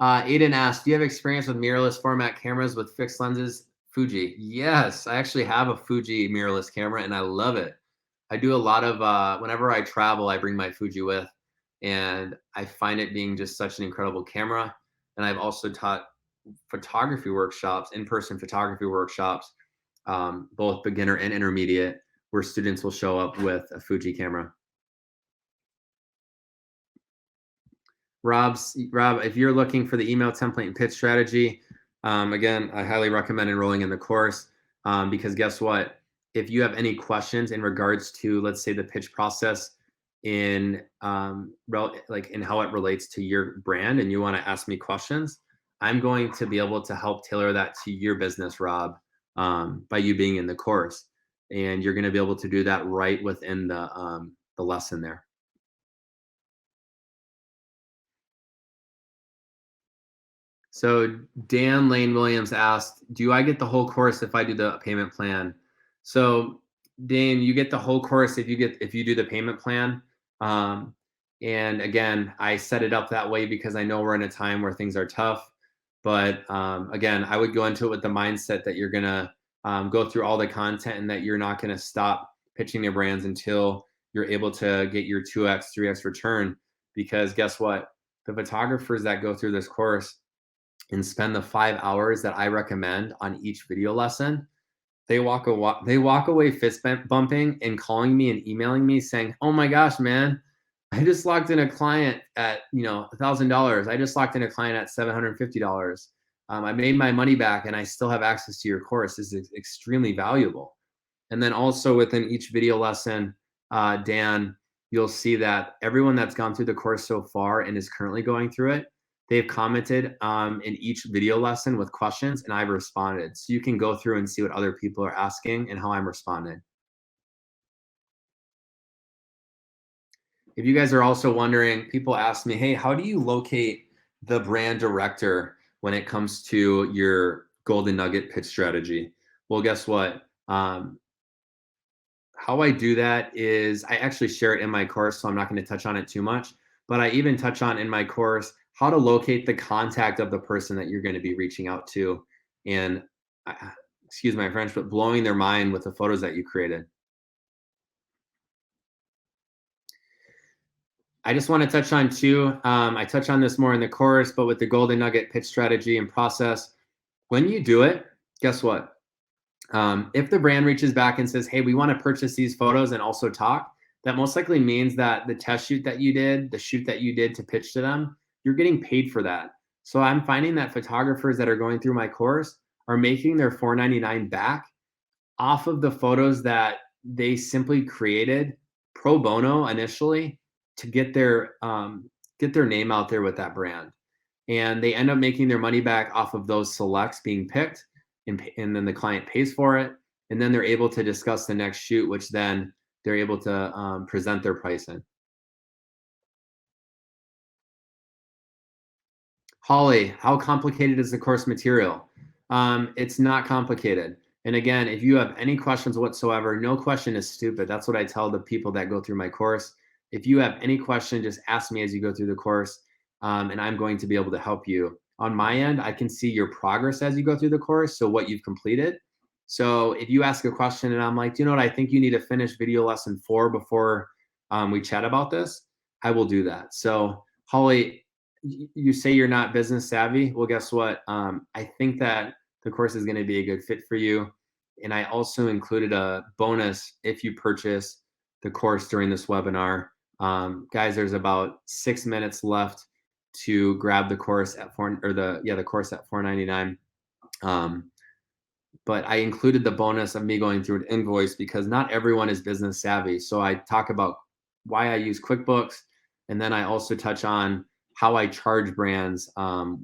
Aiden asked, do you have experience with mirrorless format cameras with fixed lenses? Fuji. Yes, I actually have a Fuji mirrorless camera and I love it. I do a lot of, whenever I travel, I bring my Fuji with, and I find it being just such an incredible camera. And I've also taught photography workshops, in-person photography workshops, both beginner and intermediate, where students will show up with a Fuji camera. Rob, if you're looking for the email template and pitch strategy, again, I highly recommend enrolling in the course, because guess what? If you have any questions in regards to, let's say, the pitch process in like in how it relates to your brand, and you want to ask me questions, I'm going to be able to help tailor that to your business, Rob, by you being in the course, and you're going to be able to do that right within the lesson there. So Dan Lane Williams asked, do I get the whole course if I do the payment plan? So Dan, you get the whole course if you do the payment plan. And again, I set it up that way because I know we're in a time where things are tough. But again, I would go into it with the mindset that you're gonna go through all the content and that you're not gonna stop pitching your brands until you're able to get your 2x, 3x return. Because guess what? The photographers that go through this course and spend the 5 hours that I recommend on each video lesson, they walk away fist bumping and calling me and emailing me saying, "Oh my gosh, man, I just locked in a client at $1,000. I just locked in a client at $750. I made my money back, and I still have access to your course. This is extremely valuable." And then also within each video lesson, Dan, you'll see that everyone that's gone through the course so far and is currently going through it, they've commented in each video lesson with questions, and I've responded. So you can go through and see what other people are asking and how I'm responding. If you guys are also wondering, people ask me, hey, how do you locate the brand director when it comes to your golden nugget pitch strategy? Well, guess what? How I do that is I actually share it in my course, so I'm not going to touch on it too much, but I even touch on in my course how to locate the contact of the person that you're going to be reaching out to, and excuse my French, but blowing their mind with the photos that you created. I just want to touch on too, I touch on this more in the course, but with the golden nugget pitch strategy and process, when you do it, guess what? If the brand reaches back and says, hey, we want to purchase these photos and also talk, that most likely means that the test shoot that you did, the shoot that you did to pitch to them, you're getting paid for that. So I'm finding that photographers that are going through my course are making their $4.99 back off of the photos that they simply created pro bono initially to get their name out there with that brand. And they end up making their money back off of those selects being picked, and then the client pays for it. And then they're able to discuss the next shoot, which then they're able to present their pricing. Holly, how complicated is the course material? It's not complicated. And again, if you have any questions whatsoever, no question is stupid. That's what I tell the people that go through my course. If you have any question, just ask me as you go through the course, and I'm going to be able to help you. On my end, I can see your progress as you go through the course, so what you've completed. So if you ask a question and I'm like, you know what, I think you need to finish video lesson 4 before we chat about this, I will do that. So Holly, you say you're not business savvy. Well, guess what? I think that the course is going to be a good fit for you. And I also included a bonus if you purchase the course during this webinar. Guys, there's about 6 minutes left to grab the course at the course at $4.99. But I included the bonus of me going through an invoice because not everyone is business savvy. So I talk about why I use QuickBooks, and then I also touch on how I charge brands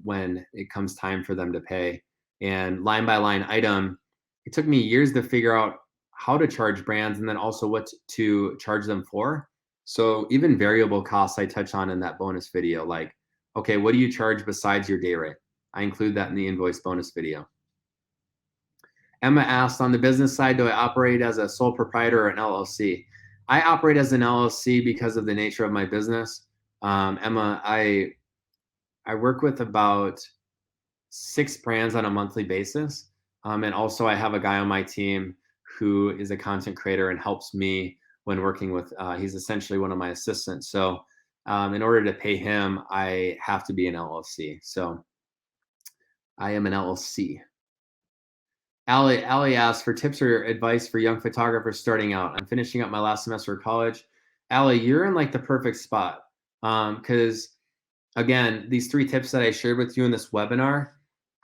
when it comes time for them to pay. and line by line item. It took me years to figure out how to charge brands and then also what to charge them for. So even variable costs I touch on in that bonus video, like, okay, what do you charge besides your day rate? I include that in the invoice bonus video. Emma asked, on the business side, do I operate as a sole proprietor or an LLC? I operate as an LLC because of the nature of my business. Emma, I work with about 6 brands on a monthly basis. And also I have a guy on my team who is a content creator and helps me when working with, he's essentially one of my assistants. So in order to pay him, I have to be an LLC. So I am an LLC. Allie asked for tips or advice for young photographers starting out. I'm finishing up my last semester of college. Allie, you're in like the perfect spot. Because again, these 3 tips that I shared with you in this webinar,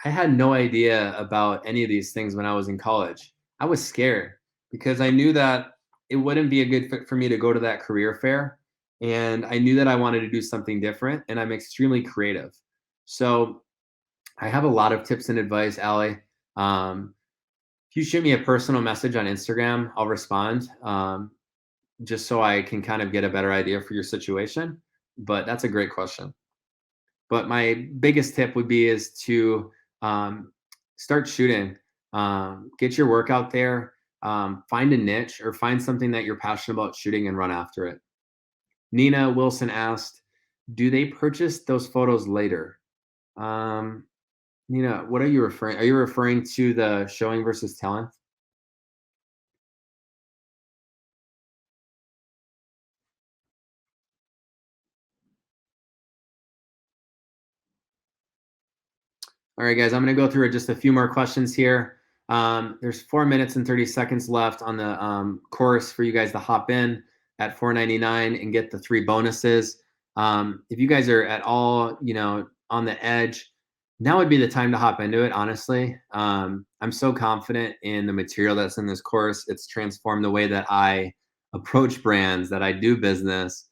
I had no idea about any of these things when I was in college. I was scared because I knew that it wouldn't be a good fit for me to go to that career fair. And I knew that I wanted to do something different, and I'm extremely creative. So I have a lot of tips and advice, Allie. If you shoot me a personal message on Instagram, I'll respond, just so I can kind of get a better idea for your situation. But that's a great question. But my biggest tip would be is to start shooting, get your work out there, find a niche or find something that you're passionate about shooting and run after it. Nina Wilson asked, do they purchase those photos later? Nina, what are you referring? Are you referring to the showing versus telling? All right, guys, I'm going to go through just a few more questions here. There's 4 minutes and 30 seconds left on the course for you guys to hop in at $4.99 and get the 3 bonuses. If you guys are at all, on the edge, now would be the time to hop into it, honestly. I'm so confident in the material that's in this course. It's transformed the way that I approach brands, that I do business.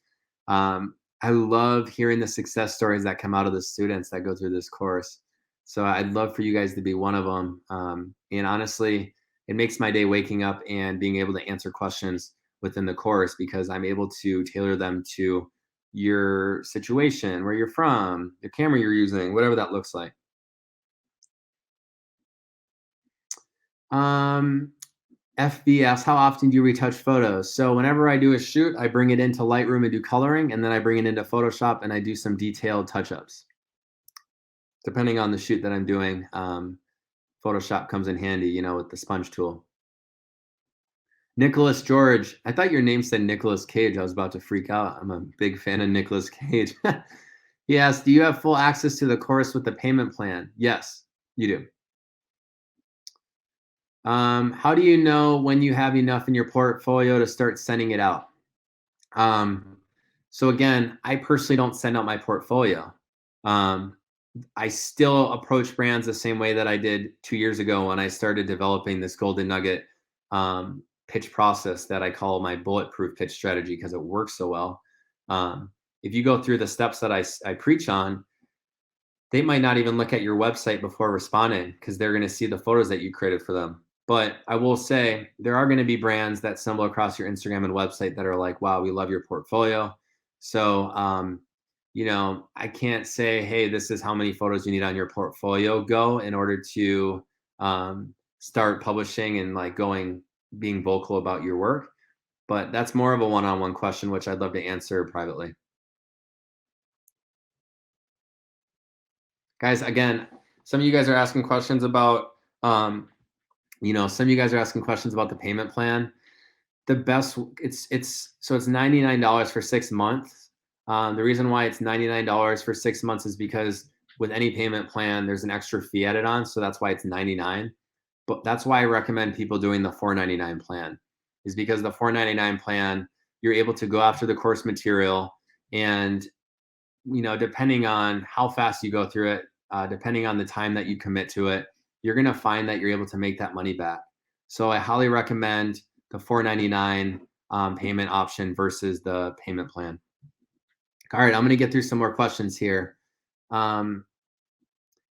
I love hearing the success stories that come out of the students that go through this course. So I'd love for you guys to be one of them. And honestly, it makes my day waking up and being able to answer questions within the course because I'm able to tailor them to your situation, where you're from, the camera you're using, whatever that looks like. FB asks, how often do you retouch photos? So whenever I do a shoot, I bring it into Lightroom and do coloring, and then I bring it into Photoshop and I do some detailed touch-ups. Depending on the shoot that I'm doing, Photoshop comes in handy, with the sponge tool. Nicholas George, I thought your name said Nicolas Cage. I was about to freak out. I'm a big fan of Nicolas Cage. He asked, do you have full access to the course with the payment plan? Yes, you do. How do you know when you have enough in your portfolio to start sending it out? So again, I personally don't send out my portfolio. I still approach brands the same way that I did 2 years ago when I started developing this golden nugget pitch process that I call my bulletproof pitch strategy because it works so well. If you go through the steps that I preach on, they might not even look at your website before responding because they're going to see the photos that you created for them. But I will say there are going to be brands that stumble across your Instagram and website that are like, wow, we love your portfolio. So, I can't say, hey, this is how many photos you need on your portfolio go in order to start publishing and being vocal about your work. But that's more of a one-on-one question, which I'd love to answer privately. Guys, again, some of you guys are asking questions about, some of you guys are asking questions about the payment plan. The best, it's $99 for 6 months. The reason why it's $99 for 6 months is because with any payment plan, there's an extra fee added on. So that's why it's $99. But that's why I recommend people doing the $4.99 plan, is because the $4.99 plan, you're able to go after the course material and, depending on how fast you go through it, depending on the time that you commit to it, you're going to find that you're able to make that money back. So I highly recommend the $4.99 payment option versus the payment plan. All right, I'm going to get through some more questions here.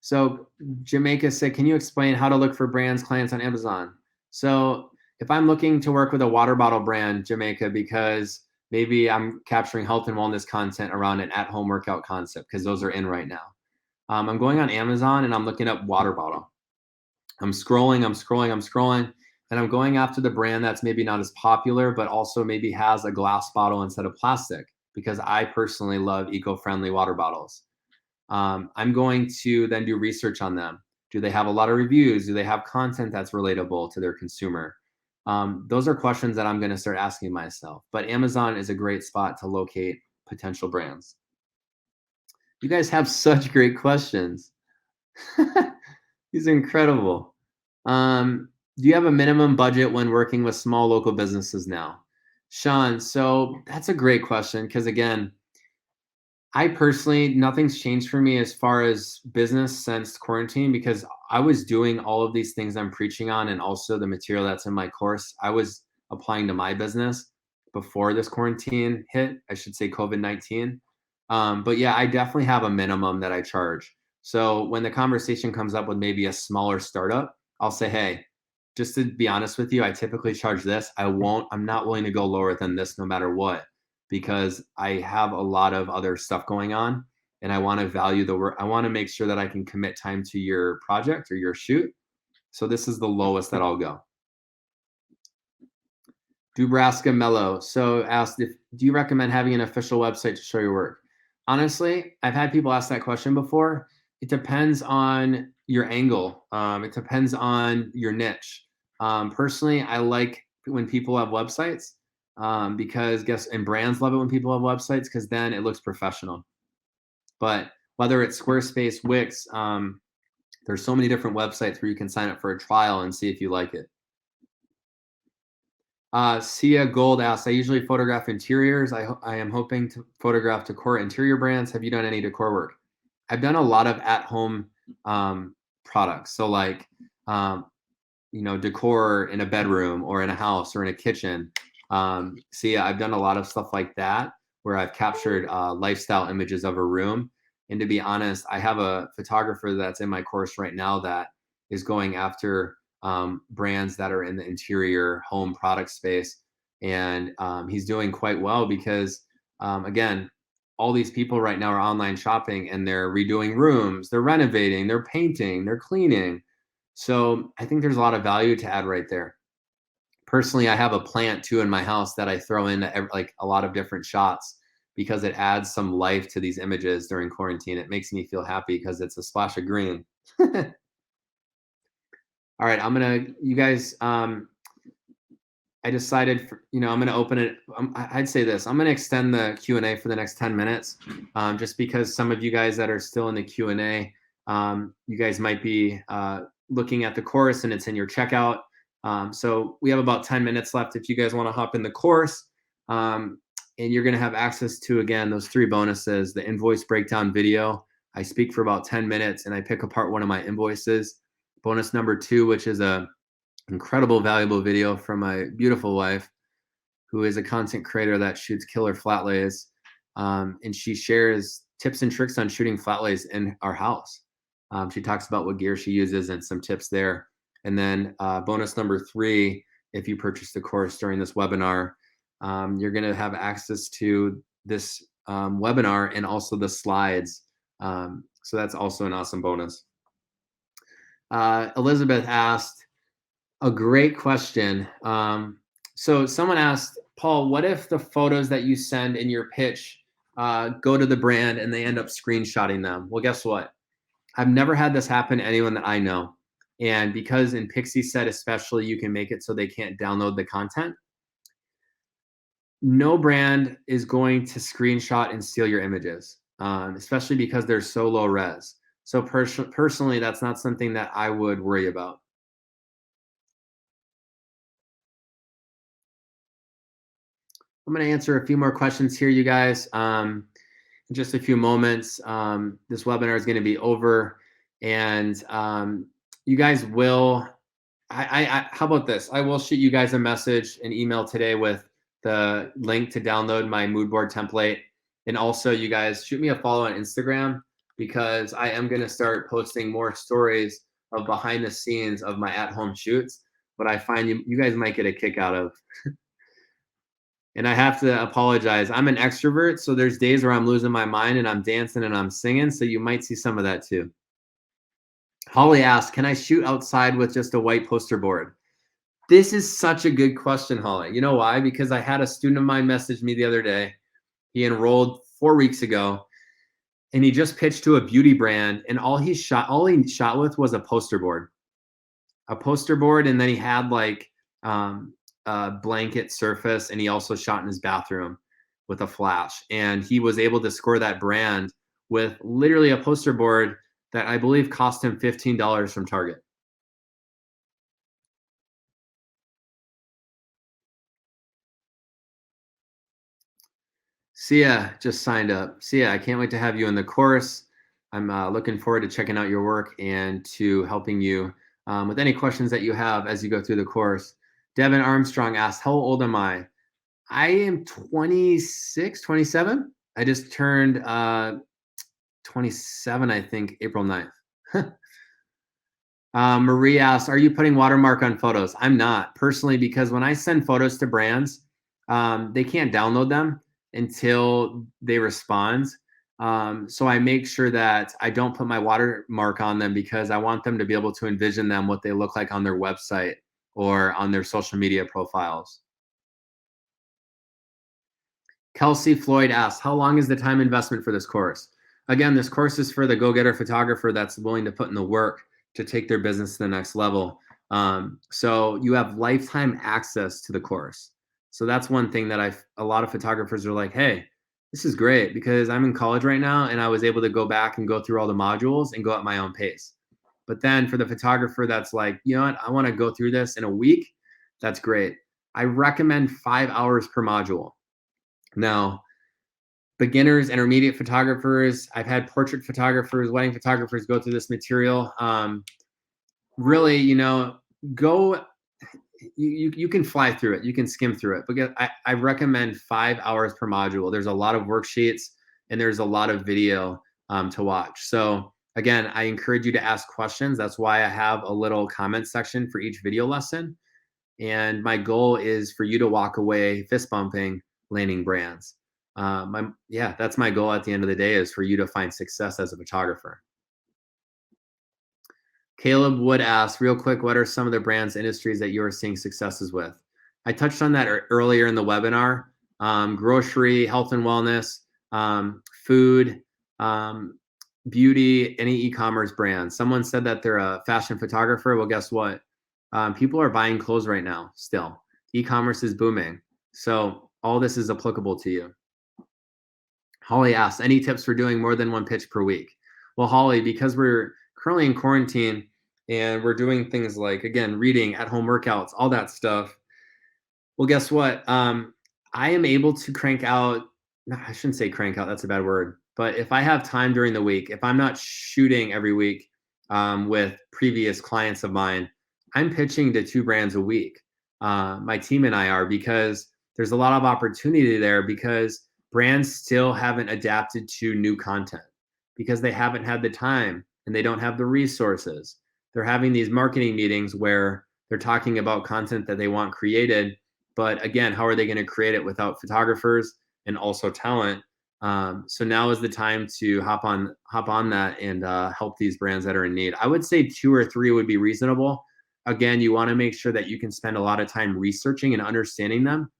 So Jamaica said, can you explain how to look for brands clients on Amazon? So if I'm looking to work with a water bottle brand, Jamaica, because maybe I'm capturing health and wellness content around an at-home workout concept, because those are in right now. I'm going on Amazon and I'm looking up water bottle. I'm scrolling, and I'm going after the brand that's maybe not as popular, but also maybe has a glass bottle instead of plastic, because I personally love eco-friendly water bottles. I'm going to then do research on them. Do they have a lot of reviews? Do they have content that's relatable to their consumer? Those are questions that I'm going to start asking myself. But Amazon is a great spot to locate potential brands. You guys have such great questions. These are incredible. Do you have a minimum budget when working with small local businesses now? Sean, so that's a great question, because again, I personally, nothing's changed for me as far as business since quarantine, because I was doing all of these things I'm preaching on, and also the material that's in my course, I was applying to my business before this quarantine hit, I should say COVID-19. But yeah, I definitely have a minimum that I charge. So when the conversation comes up with maybe a smaller startup, I'll say, hey, just to be honest with you, I typically charge this. I'm not willing to go lower than this no matter what, because I have a lot of other stuff going on and I want to value the work. I want to make sure that I can commit time to your project or your shoot. So this is the lowest that I'll go. Dubraska Mello. So asked, do you recommend having an official website to show your work? Honestly, I've had people ask that question before. It depends on your angle. It depends on your niche. Personally, I like when people have websites, because and brands love it when people have websites, because then it looks professional. But whether it's Squarespace, Wix, there's so many different websites where you can sign up for a trial and see if you like it. Sia Gold asks, I usually photograph interiors. I am hoping to photograph decor interior brands. Have you done any decor work? I've done a lot of at-home products. So like, decor in a bedroom or in a house or in a kitchen. Yeah, I've done a lot of stuff like that where I've captured lifestyle images of a room. And to be honest, I have a photographer that's in my course right now that is going after brands that are in the interior home product space. And he's doing quite well because, again, all these people right now are online shopping and they're redoing rooms, they're renovating, they're painting, they're cleaning. So I think there's a lot of value to add right there. Personally, I have a plant too in my house that I throw in like a lot of different shots because it adds some life to these images during quarantine. It makes me feel happy because it's a splash of green. All right, you guys, I decided, I'm going to open it. I'd say this, I'm going to extend the Q&A for the next 10 minutes, just because some of you guys that are still in the Q&A, you guys might be looking at the course and it's in your checkout. So we have about 10 minutes left if you guys want to hop in the course. And you're going to have access to, again, those 3 bonuses, the invoice breakdown video. I speak for about 10 minutes and I pick apart one of my invoices. Bonus number 2, which is a incredible, valuable video from my beautiful wife, who is a content creator that shoots killer flat lays. And she shares tips and tricks on shooting flat lays in our house. She talks about what gear she uses and some tips there. And then bonus number 3, if you purchase the course during this webinar, you're going to have access to this webinar and also the slides. So that's also an awesome bonus. Elizabeth asked a great question. So someone asked, Paul, what if the photos that you send in your pitch go to the brand and they end up screenshotting them? Well, guess what? I've never had this happen to anyone that I know. And because in Pixieset especially, you can make it so they can't download the content. No brand is going to screenshot and steal your images, especially because they're so low res. So personally, that's not something that I would worry about. I'm going to answer a few more questions here, you guys. In just a few moments, this webinar is going to be over, and you guys will. How about this? I will shoot you guys a message, an email today with the link to download my mood board template, and also you guys shoot me a follow on Instagram. because I am going to start posting more stories of behind the scenes of my at-home shoots, but I find you guys might get a kick out of. And I have to apologize. I'm an extrovert, so there's days where I'm losing my mind and I'm dancing and I'm singing, so you might see some of that too. Holly asked, "Can I shoot outside with just a white poster board?" This is such a good question, Holly. You know why? Because I had a student of mine message me the other day. He enrolled 4 weeks ago, and he just pitched to a beauty brand, and all he shot with was a poster board, and then he had like a blanket surface, and he also shot in his bathroom with a flash, and he was able to score that brand with literally a poster board that I believe cost him $15 from Target. Sia just signed up. Sia, I can't wait to have you in the course. I'm looking forward to checking out your work and to helping you with any questions that you have as you go through the course. Devin Armstrong asked, "How old am I?" I am 26, 27. I just turned 27, I think, April 9th. Marie asked, "Are you putting watermark on photos?" I'm not personally, because when I send photos to brands, they can't download them until they respond. So I make sure that I don't put my watermark on them because I want them to be able to envision them what they look like on their website or on their social media profiles. Kelsey Floyd asks, "How long is the time investment for this course?" Again, this course is for the go-getter photographer that's willing to put in the work to take their business to the next level. So you have lifetime access to the course. So that's one thing that a lot of photographers are like, "Hey, this is great because I'm in college right now and I was able to go back and go through all the modules and go at my own pace." But then for the photographer that's like, "You know what? I want to go through this in a week." That's great. I recommend 5 hours per module. Now, beginners, intermediate photographers, I've had portrait photographers, wedding photographers go through this material. Really, go. You can fly through it. You can skim through it. But I recommend 5 hours per module. There's a lot of worksheets and there's a lot of video to watch. So again, I encourage you to ask questions. That's why I have a little comment section for each video lesson. And my goal is for you to walk away fist bumping, landing brands. That's my goal at the end of the day, is for you to find success as a photographer. Caleb Wood asks, real quick, what are some of the brands, industries that you are seeing successes with? I touched on that earlier in the webinar. Grocery, health and wellness, food, beauty, any e-commerce brand. Someone said that they're a fashion photographer. Well, guess what? People are buying clothes right now still. E-commerce is booming. So all this is applicable to you. Holly asks, any tips for doing more than one pitch per week? Well, Holly, because we're currently in quarantine and we're doing things like, again, reading, at-home workouts, all that stuff. Well, guess what? I am able to crank out, no, I shouldn't say crank out, that's a bad word. But if I have time during the week, if I'm not shooting every week with previous clients of mine, I'm pitching to 2 brands a week. My team and I are, because there's a lot of opportunity there, because brands still haven't adapted to new content because they haven't had the time and they don't have the resources. They're having these marketing meetings where they're talking about content that they want created. But again, how are they going to create it without photographers and also talent? So now is the time to hop on that and help these brands that are in need. I would say 2 or 3 would be reasonable. Again, you want to make sure that you can spend a lot of time researching and understanding them.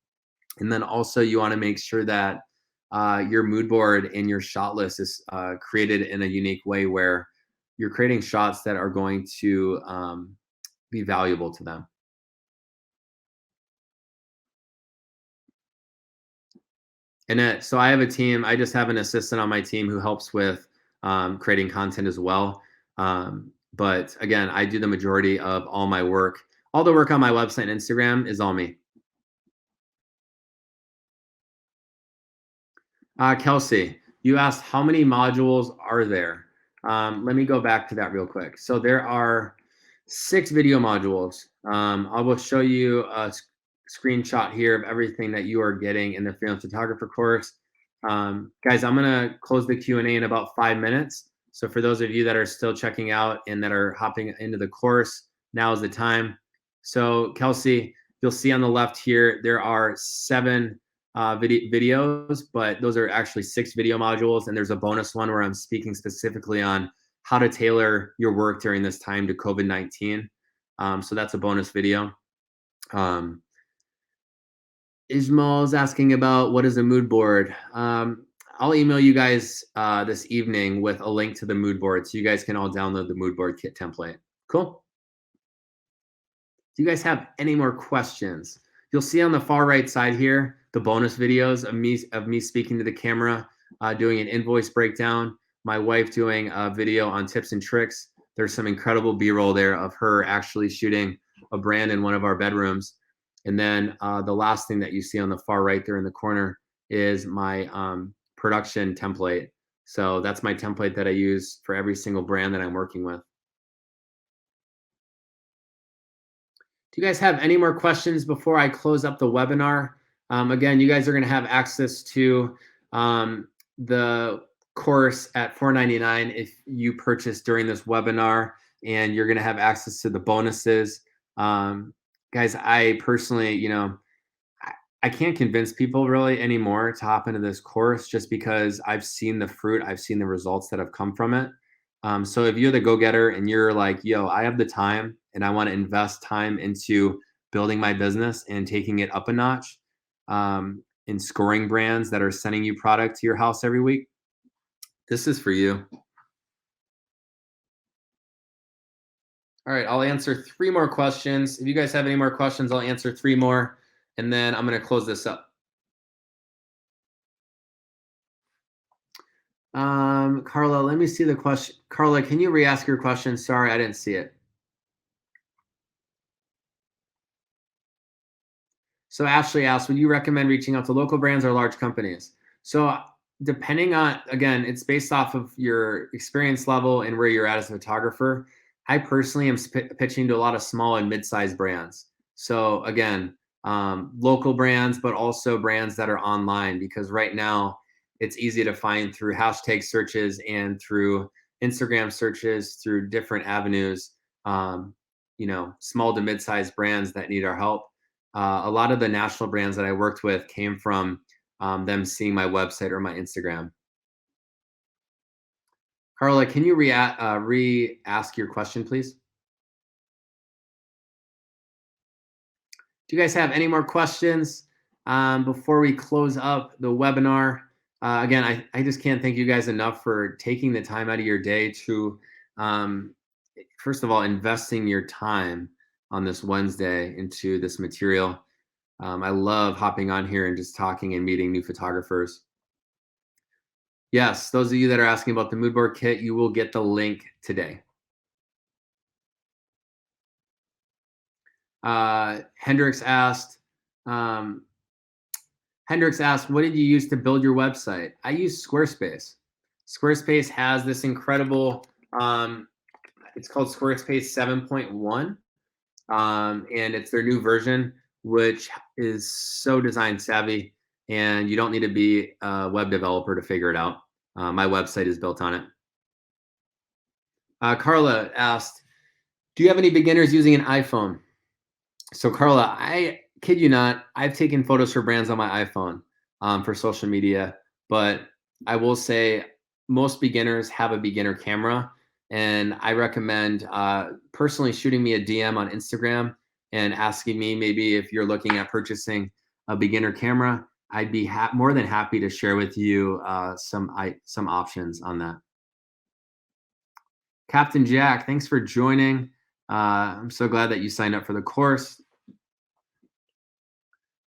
And then also you want to make sure that your mood board and your shot list is created in a unique way where you're creating shots that are going to be valuable to them. And so I have a team. I just have an assistant on my team who helps with creating content as well. But again, I do the majority of all my work. All the work on my website and Instagram is all me. Kelsey, you asked how many modules are there? Let me go back to that real quick. So there are 6 video modules. I will show you a screenshot here of everything that you are getting in the freelance photographer course. Guys, I'm gonna close the Q&A in about 5 minutes. So for those of you that are still checking out and that are hopping into the course, now is the time. So Kelsey, you'll see on the left here, there are 7 videos, but those are actually 6 video modules. And there's a bonus one where I'm speaking specifically on how to tailor your work during this time to COVID-19. So that's a bonus video. Ismail is asking about what is a mood board. I'll email you guys this evening with a link to the mood board so you guys can all download the mood board kit template. Cool. Do you guys have any more questions? You'll see on the far right side here the bonus videos of me speaking to the camera, doing an invoice breakdown, my wife doing a video on tips and tricks. There's some incredible B-roll there of her actually shooting a brand in one of our bedrooms. And then the last thing that you see on the far right there in the corner is my production template. So that's my template that I use for every single brand that I'm working with. Do you guys have any more questions before I close up the webinar? Again, you guys are going to have access to the course at $4.99 if you purchase during this webinar, and you're going to have access to the bonuses. Guys, I personally, I can't convince people really anymore to hop into this course just because I've seen the fruit, I've seen the results that have come from it. So if you're the go-getter and you're like, yo, I have the time and I want to invest time into building my business and taking it up a notch, in scoring brands that are sending you product to your house every week, this is for you. All right, I'll answer 3 more questions. If you guys have any more questions, I'll answer 3 more, and then I'm going to close this up. Carla, let me see the question. Carla, can you re-ask your question? Sorry, I didn't see it. So Ashley asked, would you recommend reaching out to local brands or large companies? So depending on, again, it's based off of your experience level and where you're at as a photographer. I personally am pitching to a lot of small and mid-sized brands. So again, local brands, but also brands that are online, because right now it's easy to find through hashtag searches and through Instagram searches, through different avenues, small to mid-sized brands that need our help. A lot of the national brands that I worked with came from them seeing my website or my Instagram. Carla, can you re-ask your question, please? Do you guys have any more questions before we close up the webinar? Again, I just can't thank you guys enough for taking the time out of your day to, first of all, investing your time on this Wednesday into this material. I love hopping on here and just talking and meeting new photographers. Yes, those of you that are asking about the mood board kit, you will get the link today. Hendrix asked, what did you use to build your website? I use Squarespace. Squarespace has this incredible, it's called Squarespace 7.1, and it's their new version, which is so design savvy, and you don't need to be a web developer to figure it out. My website is built on it. Carla asked, do you have any beginners using an iPhone? So Carla, I kid you not, I've taken photos for brands on my iPhone for social media, but I will say most beginners have a beginner camera, and I recommend personally shooting me a DM on Instagram and asking me maybe if you're looking at purchasing a beginner camera. I'd be more than happy to share with you some options on that. Captain Jack, thanks for joining. I'm so glad that you signed up for the course.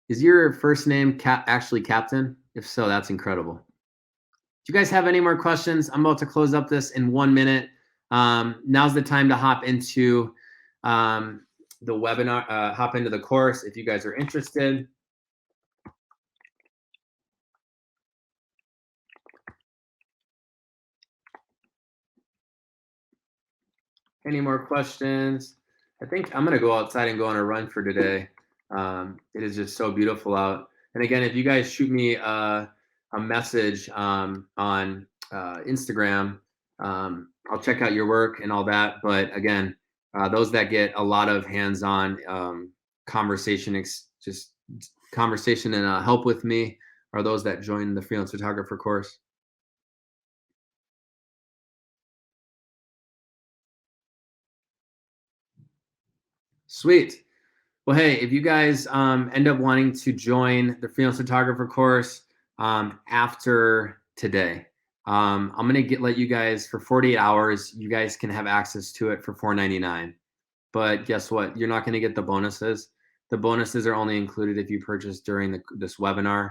Is your first name actually Captain? If so, that's incredible. Do you guys have any more questions? I'm about to close up this in 1 minute. Now's the time to hop into the webinar, hop into the course if you guys are interested. Any more questions? I think I'm gonna go outside and go on a run for today. It is just so beautiful out. And again, if you guys shoot me a message on Instagram, I'll check out your work and all that. But again, those that get a lot of hands-on conversation, just conversation and help with me are those that join the freelance photographer course. Sweet. Well, hey, if you guys end up wanting to join the freelance photographer course after today, I'm gonna let you guys for 48 hours. You guys can have access to it for $4.99. But guess what? You're not gonna get the bonuses. The bonuses are only included if you purchase during this webinar.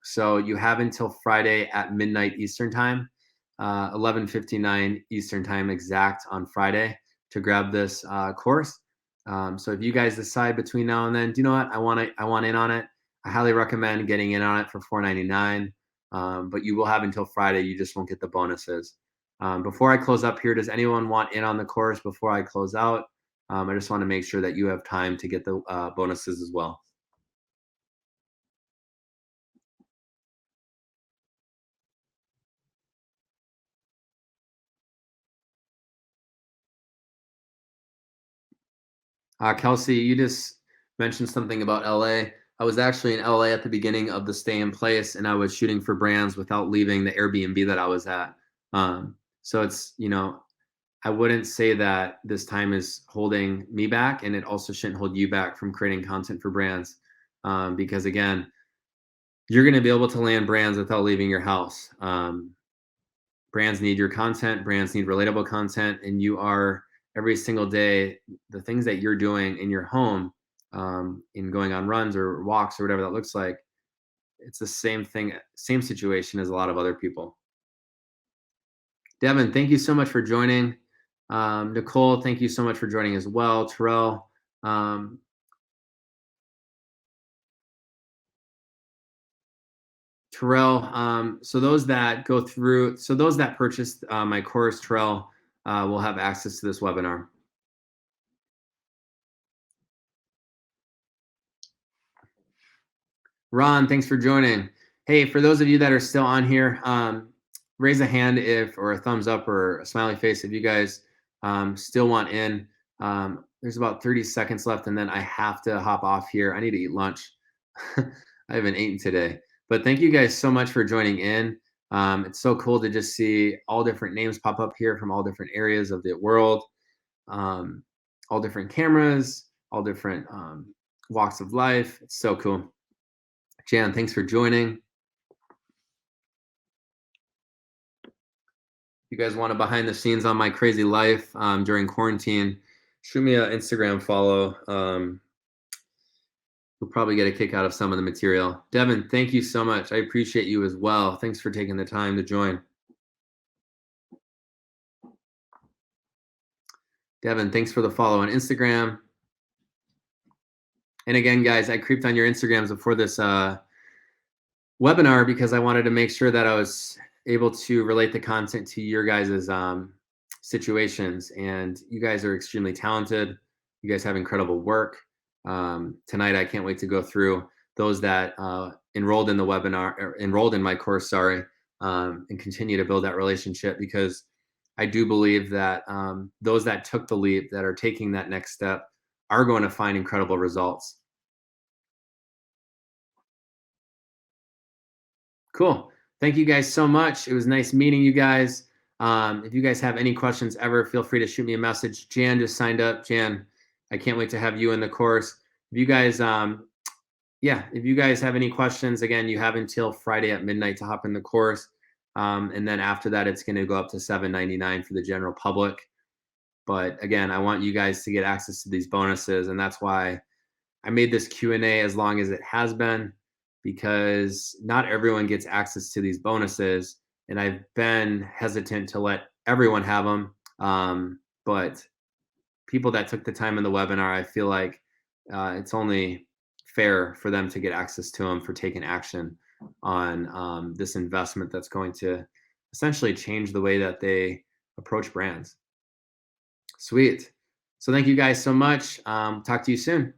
So you have until Friday at midnight Eastern time, 11:59 Eastern time exact on Friday to grab this course. So if you guys decide between now and then, do you know what? I want in on it. I highly recommend getting in on it for $4.99. But you will have until Friday. You just won't get the bonuses. Before I close up here, does anyone want in on the course before I close out? I just want to make sure that you have time to get the bonuses as well. Kelsey, you just mentioned something about LA. I was actually in LA at the beginning of the stay in place, and I was shooting for brands without leaving the Airbnb that I was at. So it's, I wouldn't say that this time is holding me back, and it also shouldn't hold you back from creating content for brands. Because again, you're going to be able to land brands without leaving your house. Brands need your content, brands need relatable content, and you are every single day, the things that you're doing in your home, in going on runs or walks or whatever that looks like, it's the same thing, same situation as a lot of other people. Devin, thank you so much for joining. Nicole, thank you so much for joining as well. Terrell, so those that go through, so those that purchased my course, Terrell, will have access to this webinar. Ron, thanks for joining. Hey, for those of you that are still on here, raise a hand or a thumbs up or a smiley face if you guys still want in. There's about 30 seconds left, and then I have to hop off here. I need to eat lunch. I haven't eaten today. But thank you guys so much for joining in. It's so cool to just see all different names pop up here from all different areas of the world, all different cameras, all different walks of life. It's so cool. Jan, thanks for joining. You guys want a behind the scenes on my crazy life during quarantine, shoot me an Instagram follow. You'll probably get a kick out of some of the material. Devin, thank you so much. I appreciate you as well. Thanks for taking the time to join. Devin, thanks for the follow on Instagram. And again, guys, I creeped on your Instagrams before this webinar because I wanted to make sure that I was able to relate the content to your guys' situations. And you guys are extremely talented. You guys have incredible work. Tonight, I can't wait to go through those that enrolled in the webinar, or enrolled in my course, and continue to build that relationship, because I do believe that those that took the leap, that are taking that next step, are going to find incredible results. Cool. Thank you guys so much. It was nice meeting you guys. If you guys have any questions ever, feel free to shoot me a message. Jan just signed up. Jan, I can't wait to have you in the course. If you guys, if you guys have any questions, again, you have until Friday at midnight to hop in the course. And then after that, it's going to go up to $7.99 for the general public. But again, I want you guys to get access to these bonuses. And that's why I made this Q&A as long as it has been, because not everyone gets access to these bonuses. And I've been hesitant to let everyone have them. But people that took the time in the webinar, I feel like it's only fair for them to get access to them for taking action on this investment that's going to essentially change the way that they approach brands. Sweet. So thank you guys so much. Talk to you soon.